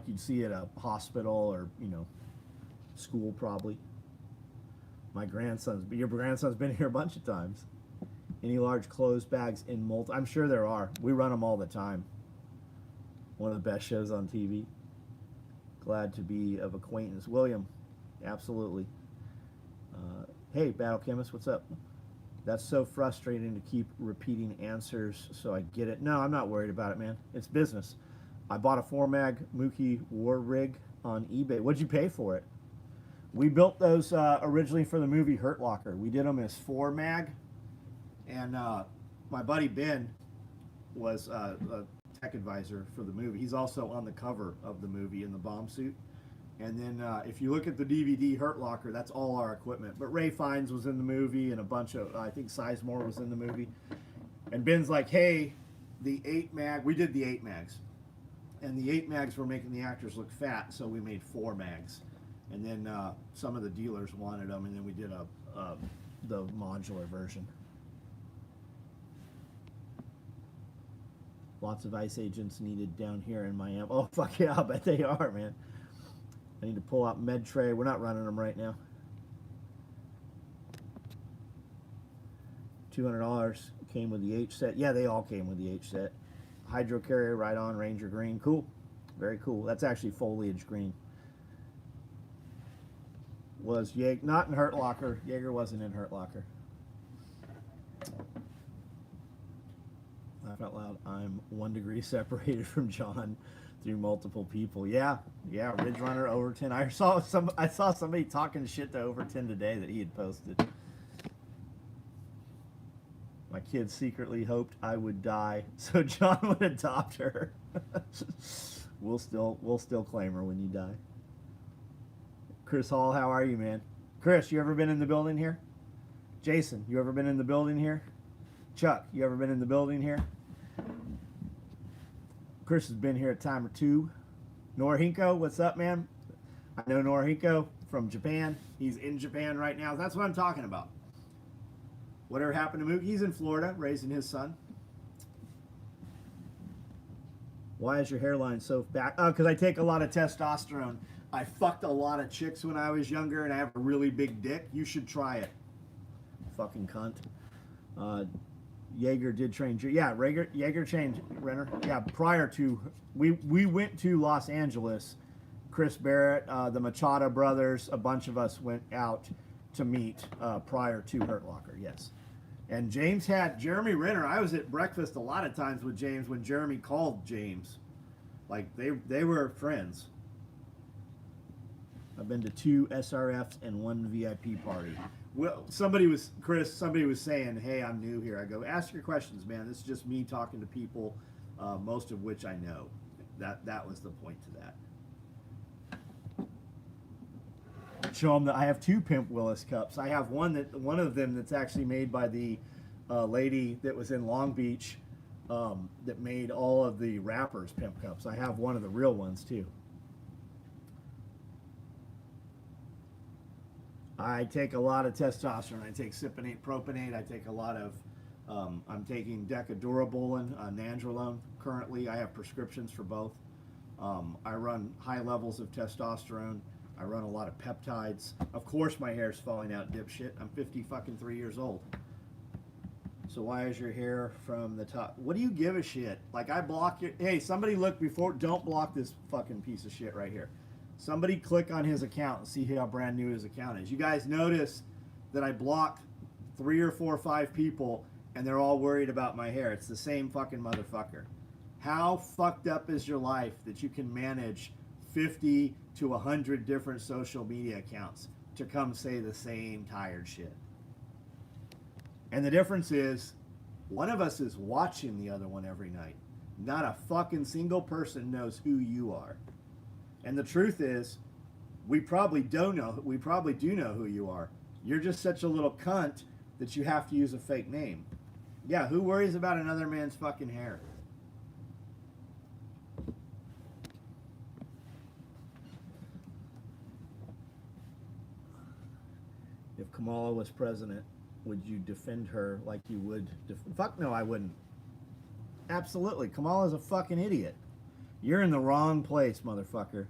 you'd see at a hospital or, you know, school probably. Your grandson's been here a bunch of times. Any large clothes bags in multi? I'm sure there are. We run them all the time. One of the best shows on TV. Glad to be of acquaintance. William, absolutely. Hey, Battle Chemist, what's up? That's so frustrating to keep repeating answers, so I get it. No, I'm not worried about it, man. It's business. I bought a 4-mag Mookie war rig on eBay. What'd you pay for it? We built those originally for the movie Hurt Locker. We did them as 4-mag, and my buddy Ben was a tech advisor for the movie. He's also on the cover of the movie in the bomb suit. And then if you look at the DVD Hurt Locker, that's all our equipment. But Ray Fiennes was in the movie, and a bunch of, I think Sizemore was in the movie. And Ben's like, hey, the 8-mag, we did the 8-mags. And the 8-mags were making the actors look fat, so we made 4-mags. And then some of the dealers wanted them, and then we did the modular version. Lots of ICE agents needed down here in Miami. Oh, fuck yeah, I bet they are, man. I need to pull out med tray. We're not running them right now. $200 came with the H set. Yeah, they all came with the H set. Hydro carrier, right on, Ranger green. Cool. Very cool. That's actually foliage green. Was Jaeger not in Hurt Locker? Jaeger wasn't in Hurt Locker. Laugh out loud. I'm 1 degree separated from John through multiple people. Yeah, Ridge Runner Overton. I saw somebody talking shit to Overton today that he had posted. My kids secretly hoped I would die so John would adopt her. We'll still claim her when you die. Chris Hall, how are you, man? Chris, you ever been in the building here? Jason, you ever been in the building here? Chuck, you ever been in the building here? Chris has been here a time or two. Norhinko, what's up, man? I know Norhinko from Japan. He's in Japan right now. That's what I'm talking about. Whatever happened to Mookie? He's in Florida, raising his son. Why is your hairline so back? Oh, because I take a lot of testosterone. I fucked a lot of chicks when I was younger, and I have a really big dick. You should try it. Fucking cunt. Jaeger did train. Yeah, Jaeger trained Renner. Yeah, prior to we went to Los Angeles. Chris Barrett, the Machado brothers, a bunch of us went out to meet prior to Hurt Locker. Yes, and James had Jeremy Renner. I was at breakfast a lot of times with James when Jeremy called James. Like they were friends. I've been to 2 SRFs and 1 VIP party. Well, somebody was saying, hey, I'm new here. I go, ask your questions, man. This is just me talking to people, most of which I know. That was the point to that. Show them that I have 2 Pimp Willis cups. I have one of them that's actually made by the lady that was in Long Beach that made all of the rappers Pimp cups. I have one of the real ones too. I take a lot of testosterone. I take cypionate, propionate. I take a lot of, I'm taking decadurabolin, nandrolone currently. I have prescriptions for both. I run high levels of testosterone. I run a lot of peptides. Of course my hair's falling out, dipshit. I'm 53 years old. So why is your hair from the top? What do you give a shit? Like, I block your... Hey, somebody look before... Don't block this fucking piece of shit right here. Somebody click on his account and see how brand new his account is. You guys notice that I blocked 3 or 4 or 5 people and they're all worried about my hair. It's the same fucking motherfucker. How fucked up is your life that you can manage 50 to 100 different social media accounts to come say the same tired shit? And the difference is, one of us is watching the other one every night. Not a fucking single person knows who you are. And the truth is, we probably do know who you are. You're just such a little cunt that you have to use a fake name. Yeah, who worries about another man's fucking hair? If Kamala was president, would you defend her like you would? Fuck no, I wouldn't. Absolutely. Kamala's a fucking idiot. You're in the wrong place, motherfucker.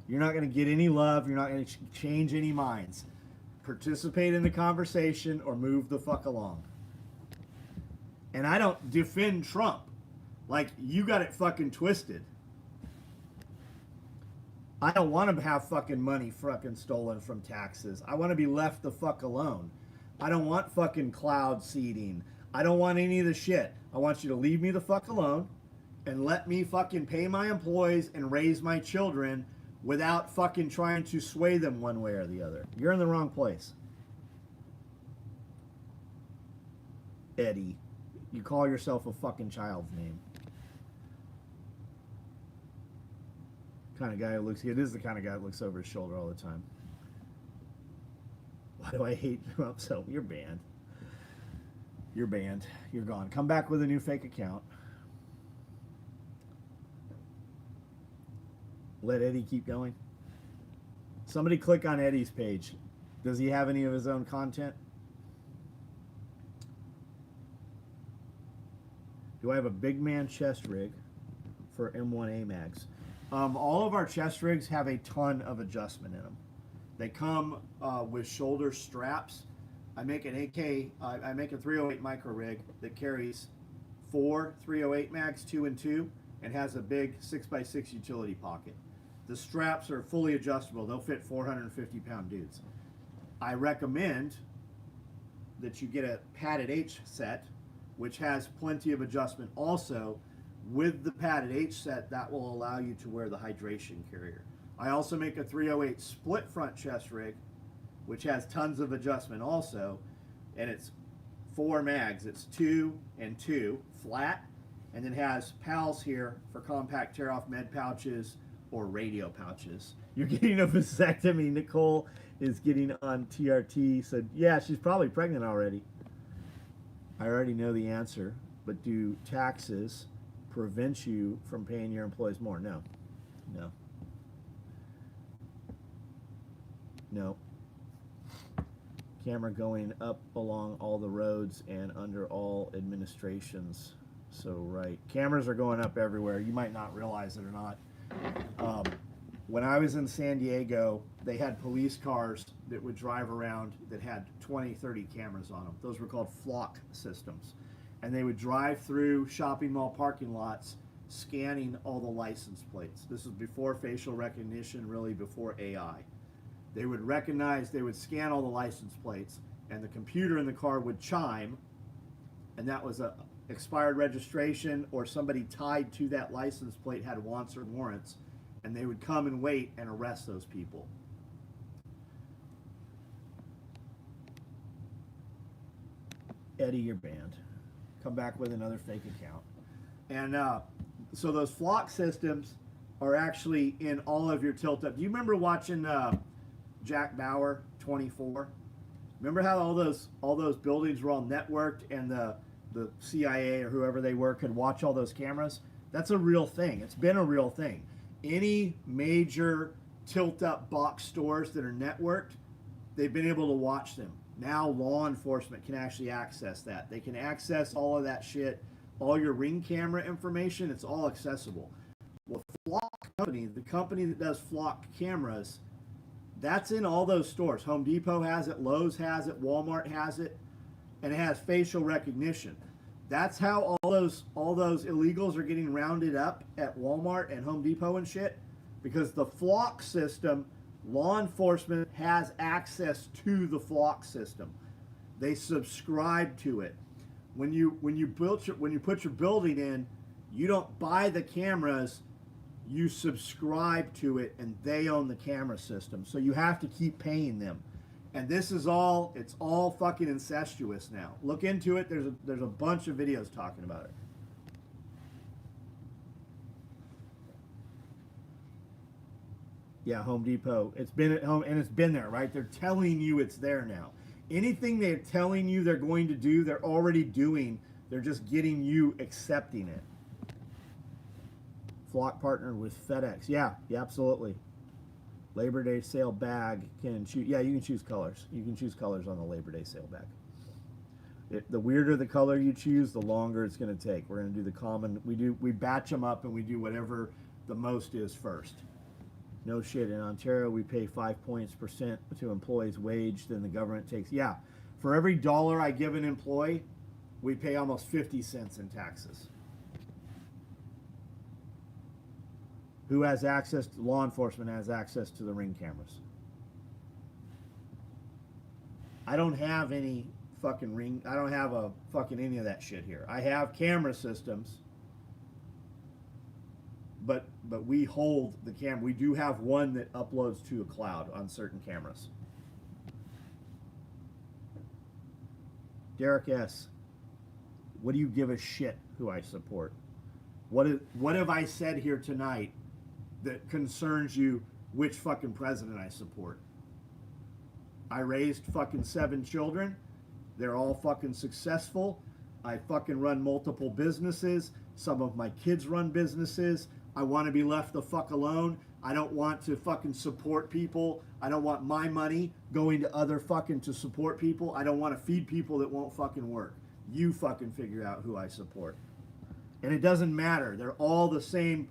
You're not going to get any love. You're not going to change any minds. Participate in the conversation or move the fuck along. And I don't defend Trump. Like, you got it fucking twisted. I don't want to have fucking money fucking stolen from taxes. I want to be left the fuck alone. I don't want fucking cloud seeding. I don't want any of the shit. I want you to leave me the fuck alone and let me fucking pay my employees and raise my children without fucking trying to sway them one way or the other. You're in the wrong place. Eddie. You call yourself a fucking child's name. Kind of guy who looks... It is the kind of guy that looks over his shoulder all the time. Why do I hate Trump so? You're banned. You're banned. You're gone. Come back with a new fake account. Let Eddie keep going. Somebody click on Eddie's page. Does he have any of his own content? Do I have a big man chest rig for M1A mags? All of our chest rigs have a ton of adjustment in them. They come with shoulder straps. I make an I make a 308 micro rig that carries 4 308 mags, 2 and 2, and has a big 6x6 utility pocket. The straps are fully adjustable. They'll fit 450-pound dudes. I recommend that you get a padded H set, which has plenty of adjustment also. With the padded H set, that will allow you to wear the hydration carrier. I also make a 308 split front chest rig, which has tons of adjustment also, and it's 4 mags. It's 2 and 2 flat, and it has PALs here for compact tear-off med pouches or radio pouches. You're getting a vasectomy. Nicole is getting on TRT. Said, yeah, she's probably pregnant already. I already know the answer, but do taxes prevent you from paying your employees more? No. No. No. Camera going up along all the roads and under all administrations. So, right. Cameras are going up everywhere. You might not realize it or not. When I was in San Diego, they had police cars that would drive around that had 20, 30 cameras on them. Those were called flock systems. And they would drive through shopping mall parking lots scanning all the license plates. This was before facial recognition, really before AI. They would recognize, they would scan all the license plates, and the computer in the car would chime, and that was a expired registration or somebody tied to that license plate had wants or warrants, and they would come and wait and arrest those people. Eddie, you're banned. Come back with another fake account. And so those flock systems are actually in all of your tilt-up. Do you remember watching Jack Bauer 24? Remember how all those buildings were all networked and the CIA or whoever they were could watch all those cameras? That's a real thing. It's been a real thing. Any major tilt-up box stores that are networked, they've been able to watch them. Now law enforcement can actually access that. They can access all of that shit, all your Ring camera information, it's all accessible. Well, Flock Company, the company that does Flock cameras, That's in all those stores. Home Depot has it, Lowe's has it, Walmart has it, and it has facial recognition. That's how all those illegals are getting rounded up at Walmart and Home Depot and shit, because the flock system, law enforcement has access to the flock system. They subscribe to it. When you put your building in, you don't buy the cameras, you subscribe to it, and they own the camera system. So you have to keep paying them. And this is it's all fucking incestuous now. Look into it. There's a bunch of videos talking about it. Yeah, Home Depot. It's been at home, and it's been there, right? They're telling you it's there now. Anything they're telling you they're going to do, they're already doing. They're just getting you accepting it. Flock partnered with FedEx. Yeah, absolutely. Labor Day sale bag can choose. Yeah, you can choose colors. You can choose colors on the Labor Day sale bag. The weirder the color you choose, the longer it's going to take. We're going to do the common. We batch them up and we do whatever the most is first. No shit. In Ontario, we pay 5% to employees' wage. Then the government takes. Yeah, for every dollar I give an employee, we pay almost 50 cents in taxes. Who has access to, law enforcement has access to the Ring cameras. I don't have any fucking Ring, I don't have a fucking any of that shit here. I have camera systems, but we hold the camera. We do have one that uploads to a cloud on certain cameras. Derek S., what do you give a shit who I support? What have I said here tonight that concerns you which fucking president I support? I raised fucking 7 children. They're all fucking successful. I fucking run multiple businesses. Some of my kids run businesses. I want to be left the fuck alone. I don't want to fucking support people. I don't want my money going to other fucking to support people. I don't want to feed people that won't fucking work. You fucking figure out who I support. And it doesn't matter. They're all the same.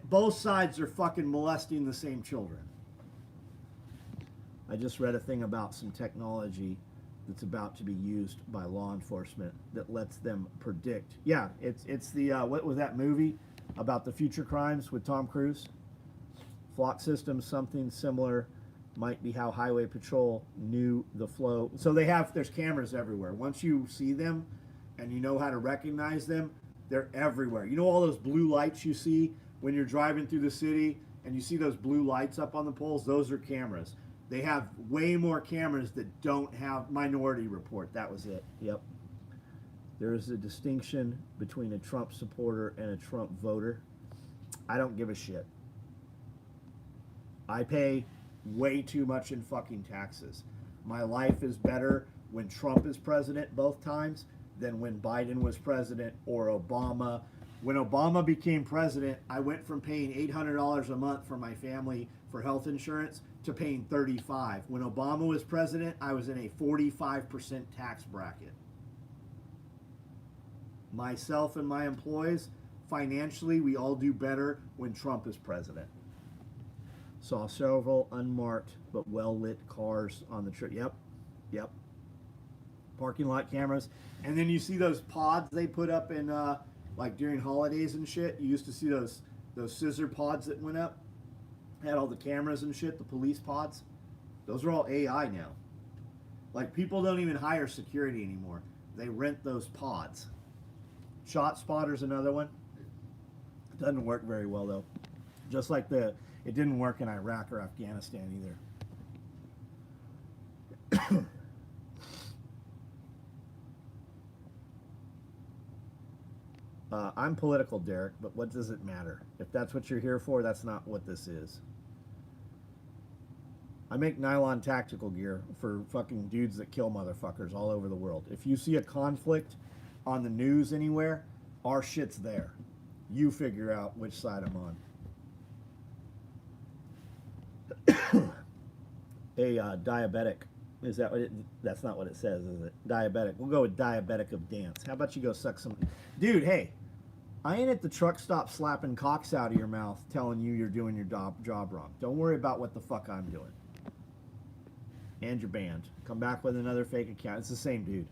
Both sides are fucking molesting the same children. I just read a thing about some technology that's about to be used by law enforcement that lets them predict. Yeah, it's the what was that movie about the future crimes with Tom Cruise? Flock system, something similar might be how Highway Patrol knew the flow. So there's cameras everywhere. Once you see them and you know how to recognize them, they're everywhere. You know all those blue lights you see when you're driving through the city and you see those blue lights up on the poles? Those are cameras. They have way more cameras that don't have Minority Report. That was it. Yep. There is a distinction between a Trump supporter and a Trump voter. I don't give a shit. I pay way too much in fucking taxes. My life is better when Trump is president both times than when Biden was president or Obama. When Obama became president, I went from paying $800 a month for my family for health insurance to paying $35. When Obama was president, I was in a 45% tax bracket. Myself and my employees, financially, we all do better when Trump is president. Saw several unmarked but well-lit cars on the trip. Yep. Parking lot cameras. And then you see those pods they put up in, like during holidays and shit. You used to see those scissor pods that went up. Had all the cameras and shit, the police pods. Those are all AI now. Like, people don't even hire security anymore. They rent those pods. Shot Spotter's another one. Doesn't work very well, though. Just like it didn't work in Iraq or Afghanistan either. I'm political, Derek, but what does it matter? If that's what you're here for, that's not what this is. I make nylon tactical gear for fucking dudes that kill motherfuckers all over the world. If you see a conflict on the news anywhere, our shit's there. You figure out which side I'm on. Diabetic. Is that what it, that's not what it says, is it? Diabetic. We'll go with diabetic of dance. How about you go suck some... Dude, hey, I ain't at the truck stop slapping cocks out of your mouth telling you you're doing your job wrong. Don't worry about what the fuck I'm doing. And you're banned. Come back with another fake account. It's the same dude.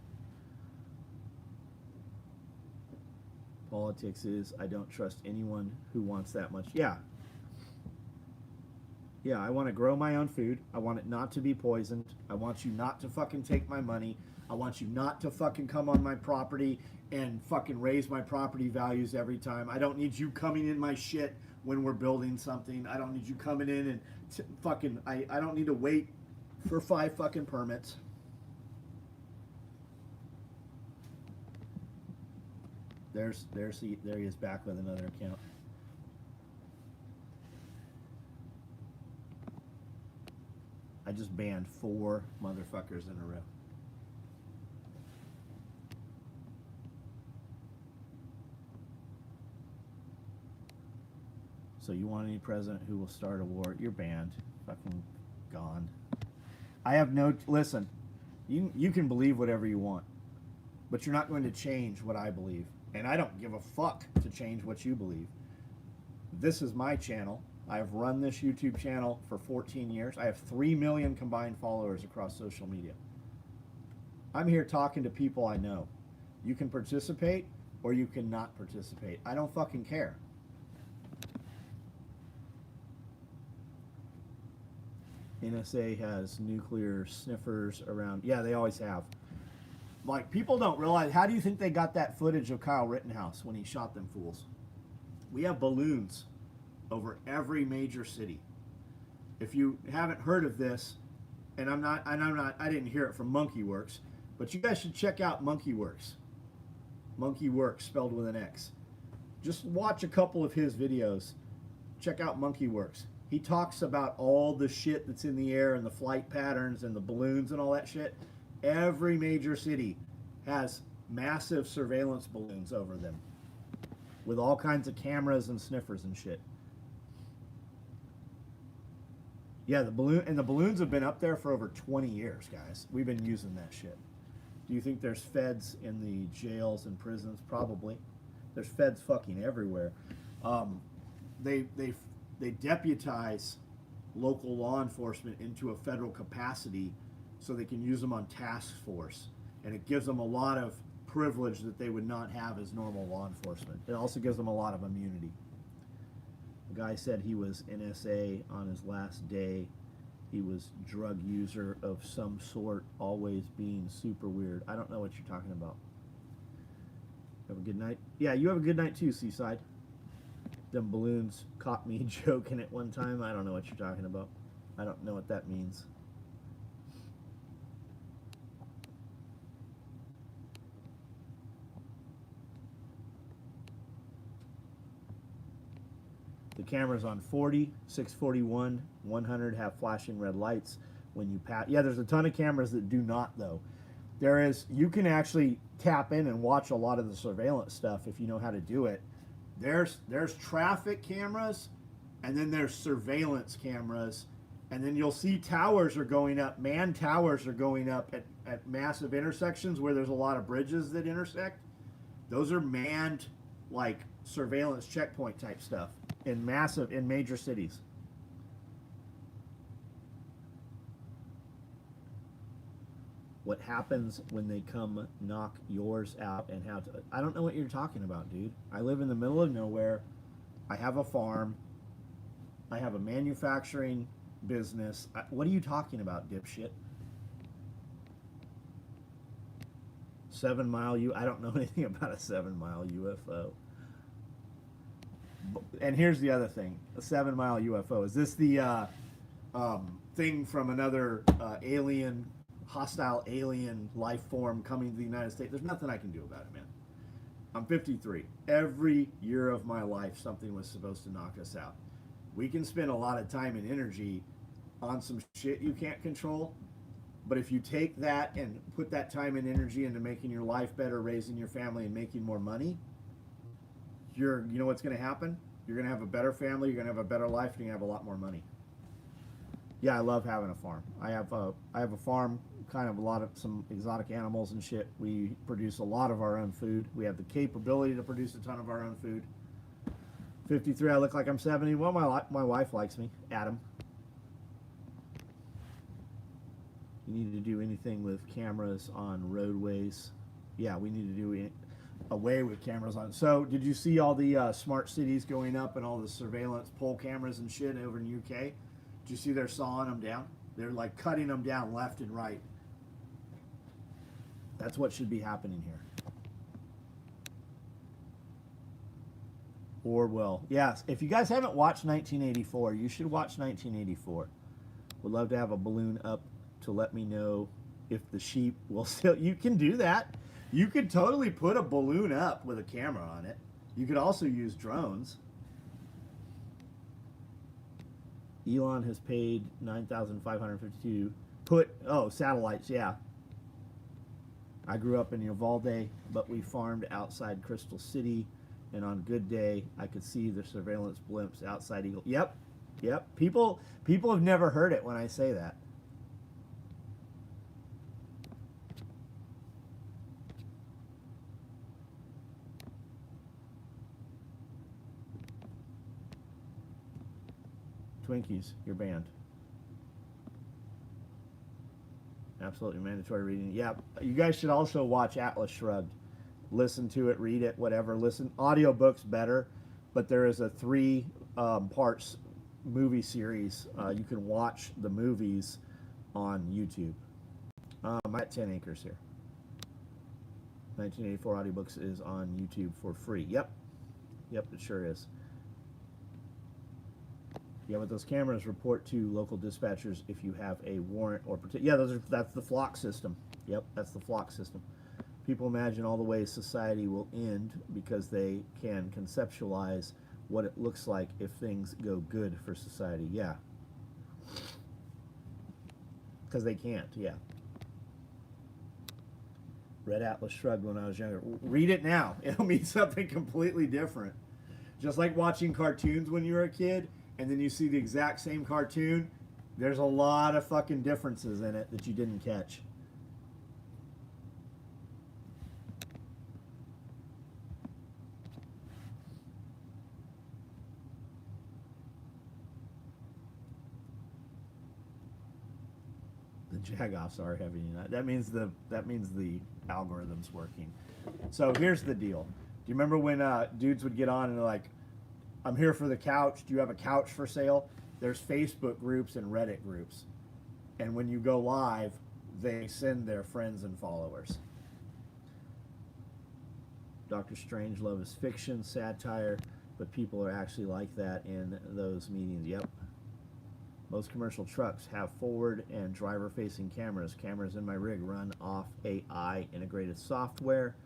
Politics is, I don't trust anyone who wants that much. Yeah. Yeah, I want to grow my own food. I want it not to be poisoned. I want you not to fucking take my money. I want you not to fucking come on my property and fucking raise my property values every time. I don't need you coming in my shit when we're building something. I don't need you coming in and fucking, I don't need to wait for 5 fucking permits. There he is back with another account. I just banned 4 motherfuckers in a row. So you want any president who will start a war? You're banned. Fucking gone. I have no... Listen, you can believe whatever you want, but you're not going to change what I believe. And I don't give a fuck to change what you believe. This is my channel. I've run this YouTube channel for 14 years. I have 3 million combined followers across social media. I'm here talking to people I know. You can participate or you cannot participate. I don't fucking care. NSA has nuclear sniffers around. Yeah, they always have. Like, people don't realize, how do you think they got that footage of Kyle Rittenhouse when he shot them fools? We have balloons over every major city. If you haven't heard of this, and I didn't hear it from Monkey Works, but you guys should check out Monkey Works. Monkey Works, spelled with an X. Just watch a couple of his videos. Check out Monkey Works. He talks about all the shit that's in the air and the flight patterns and the balloons and all that shit. Every major city has massive surveillance balloons over them with all kinds of cameras and sniffers and shit. Yeah, the balloons have been up there for over 20 years, guys. We've been using that shit. Do you think there's feds in the jails and prisons? Probably. There's feds fucking everywhere. They deputize local law enforcement into a federal capacity so they can use them on task force. And it gives them a lot of privilege that they would not have as normal law enforcement. It also gives them a lot of immunity. The guy said he was NSA on his last day. He was drug user of some sort, always being super weird. I don't know what you're talking about. Have a good night. Yeah, you have a good night too, Seaside. Them balloons caught me joking at one time. I don't know what you're talking about. I don't know what that means. The cameras on 40, 641, 100 have flashing red lights when you pass. Yeah, there's a ton of cameras that do not, though. You can actually tap in and watch a lot of the surveillance stuff if you know how to do it. There's traffic cameras, and then there's surveillance cameras, and then you'll see towers are going up, manned towers are going up at massive intersections where there's a lot of bridges that intersect. Those are manned, like, surveillance checkpoint type stuff in major cities. What happens when they come knock yours out and have to... I don't know what you're talking about, dude. I live in the middle of nowhere. I have a farm. I have a manufacturing business. What are you talking about, dipshit? 7 Mile I don't know anything about a 7 Mile UFO. And here's the other thing. A 7 Mile UFO. Is this the thing from another hostile alien life form coming to the United States? There's nothing I can do about it, man. I'm 53. Every year of my life, something was supposed to knock us out. We can spend a lot of time and energy on some shit you can't control, but if you take that and put that time and energy into making your life better, raising your family, and making more money, you know what's going to happen? You're going to have a better family, you're going to have a better life, and you're going to have a lot more money. Yeah, I love having a farm. I have a farm, kind of some exotic animals and shit. We produce a lot of our own food. We have the capability to produce a ton of our own food. 53, I look like I'm 70. Well, my wife likes me, Adam. You need to do anything with cameras on roadways. Yeah, we need to do away with cameras on. So, did you see all the smart cities going up and all the surveillance pole cameras and shit over in the UK? Did you see they're sawing them down? They're like cutting them down left and right. That's what should be happening here. Orwell. Yes, if you guys haven't watched 1984, you should watch 1984. Would love to have a balloon up to let me know if the sheep will still. You can do that. You could totally put a balloon up with a camera on it. You could also use drones. Elon has paid $9,552. Satellites, yeah. I grew up in Uvalde, but we farmed outside Crystal City, and on good day, I could see the surveillance blimps outside Eagle. Yep. People have never heard it when I say that. Twinkies, you're banned. Absolutely mandatory reading. Yeah, you guys should also watch Atlas Shrugged. Listen to it, read it, whatever. Listen, audiobooks better, but there is a 3 parts movie series. You can watch the movies on YouTube. I'm at 10 acres here. 1984 audiobooks is on YouTube for free. Yep, it sure is. Yeah, but those cameras report to local dispatchers if you have a warrant or that's the flock system. Yep, that's the flock system. People imagine all the ways society will end because they can conceptualize what it looks like if things go good for society. Yeah. Because they can't, yeah. Red Atlas Shrugged when I was younger. Read it now. It'll mean something completely different. Just like watching cartoons when you were a kid, and then you see the exact same cartoon, there's a lot of fucking differences in it that you didn't catch. The jagoffs are heavy. That means the algorithm's working. So here's the deal. Do you remember when dudes would get on and they're like, I'm here for the couch. Do you have a couch for sale? There's Facebook groups and Reddit groups. And when you go live, they send their friends and followers. Dr. Strangelove is fiction, satire, but people are actually like that in those meetings. Yep. Most commercial trucks have forward and driver-facing cameras. Cameras in my rig run off AI integrated software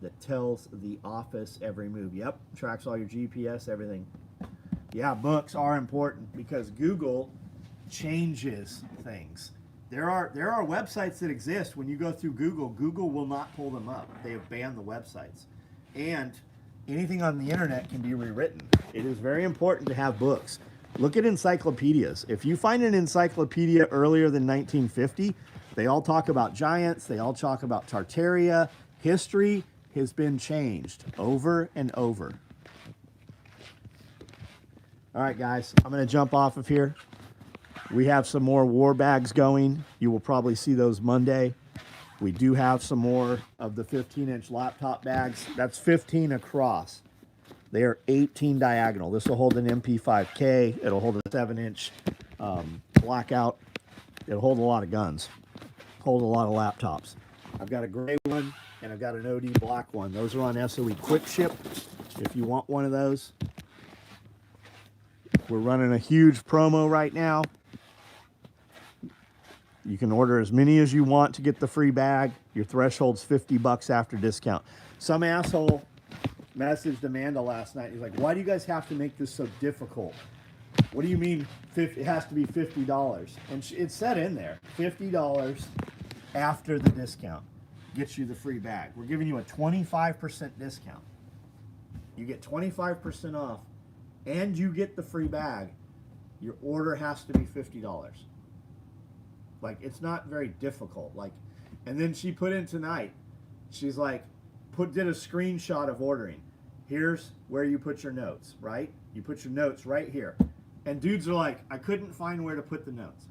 that tells the office every move. Yep, tracks all your GPS, everything. Yeah, books are important because Google changes things. There are websites that exist. When you go through Google, Google will not pull them up. They have banned the websites. And anything on the internet can be rewritten. It is very important to have books. Look at encyclopedias. If you find an encyclopedia earlier than 1950, they all talk about giants, they all talk about Tartaria. History has been changed over and over. All right, guys, I'm going to jump off of here. We have some more war bags going. You will probably see those Monday. We do have some more of the 15-inch laptop bags. That's 15 across. They are 18 diagonal. This will hold an MP5K. It'll hold a 7-inch blackout. It'll hold a lot of guns. Hold a lot of laptops. I've got a gray one and I've got an OD black one. Those are on SOE Quick Ship. If you want one of those, we're running a huge promo right now. You can order as many as you want to get the free bag. Your threshold's $50 after discount. Some asshole messaged Amanda last night. He's like, why do you guys have to make this so difficult? What do you mean it has to be $50? And it said in there, $50 after the discount gets you the free bag. We're giving you a 25% discount. You get 25% off and you get the free bag. Your order has to be $50. Like, it's not very difficult. Like, and then she put in tonight, she's like, did a screenshot of ordering. Here's where you put your notes, right? You put your notes right here. And dudes are like, I couldn't find where to put the notes.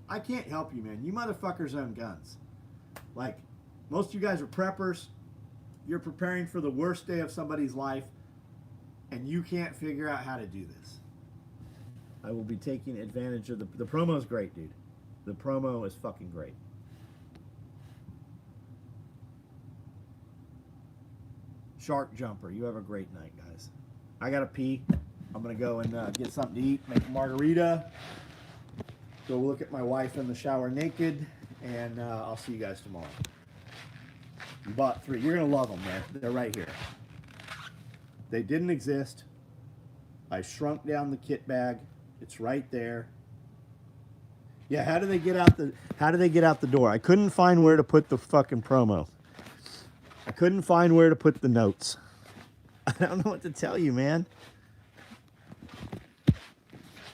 I can't help you, man. You motherfuckers own guns. Like, most of you guys are preppers. You're preparing for the worst day of somebody's life, and you can't figure out how to do this. I will be taking advantage of the promo is great, dude. The promo is fucking great. Shark Jumper, you have a great night, guys. I gotta pee. I'm gonna go and get something to eat, make a margarita, go look at my wife in the shower naked, and I'll see you guys tomorrow. You bought 3. You're gonna love them, man. They're right here. They didn't exist. I shrunk down the kit bag. It's right there. Yeah, how do they get out the door? I couldn't find where to put the fucking promo. I couldn't find where to put the notes. I don't know what to tell you, man.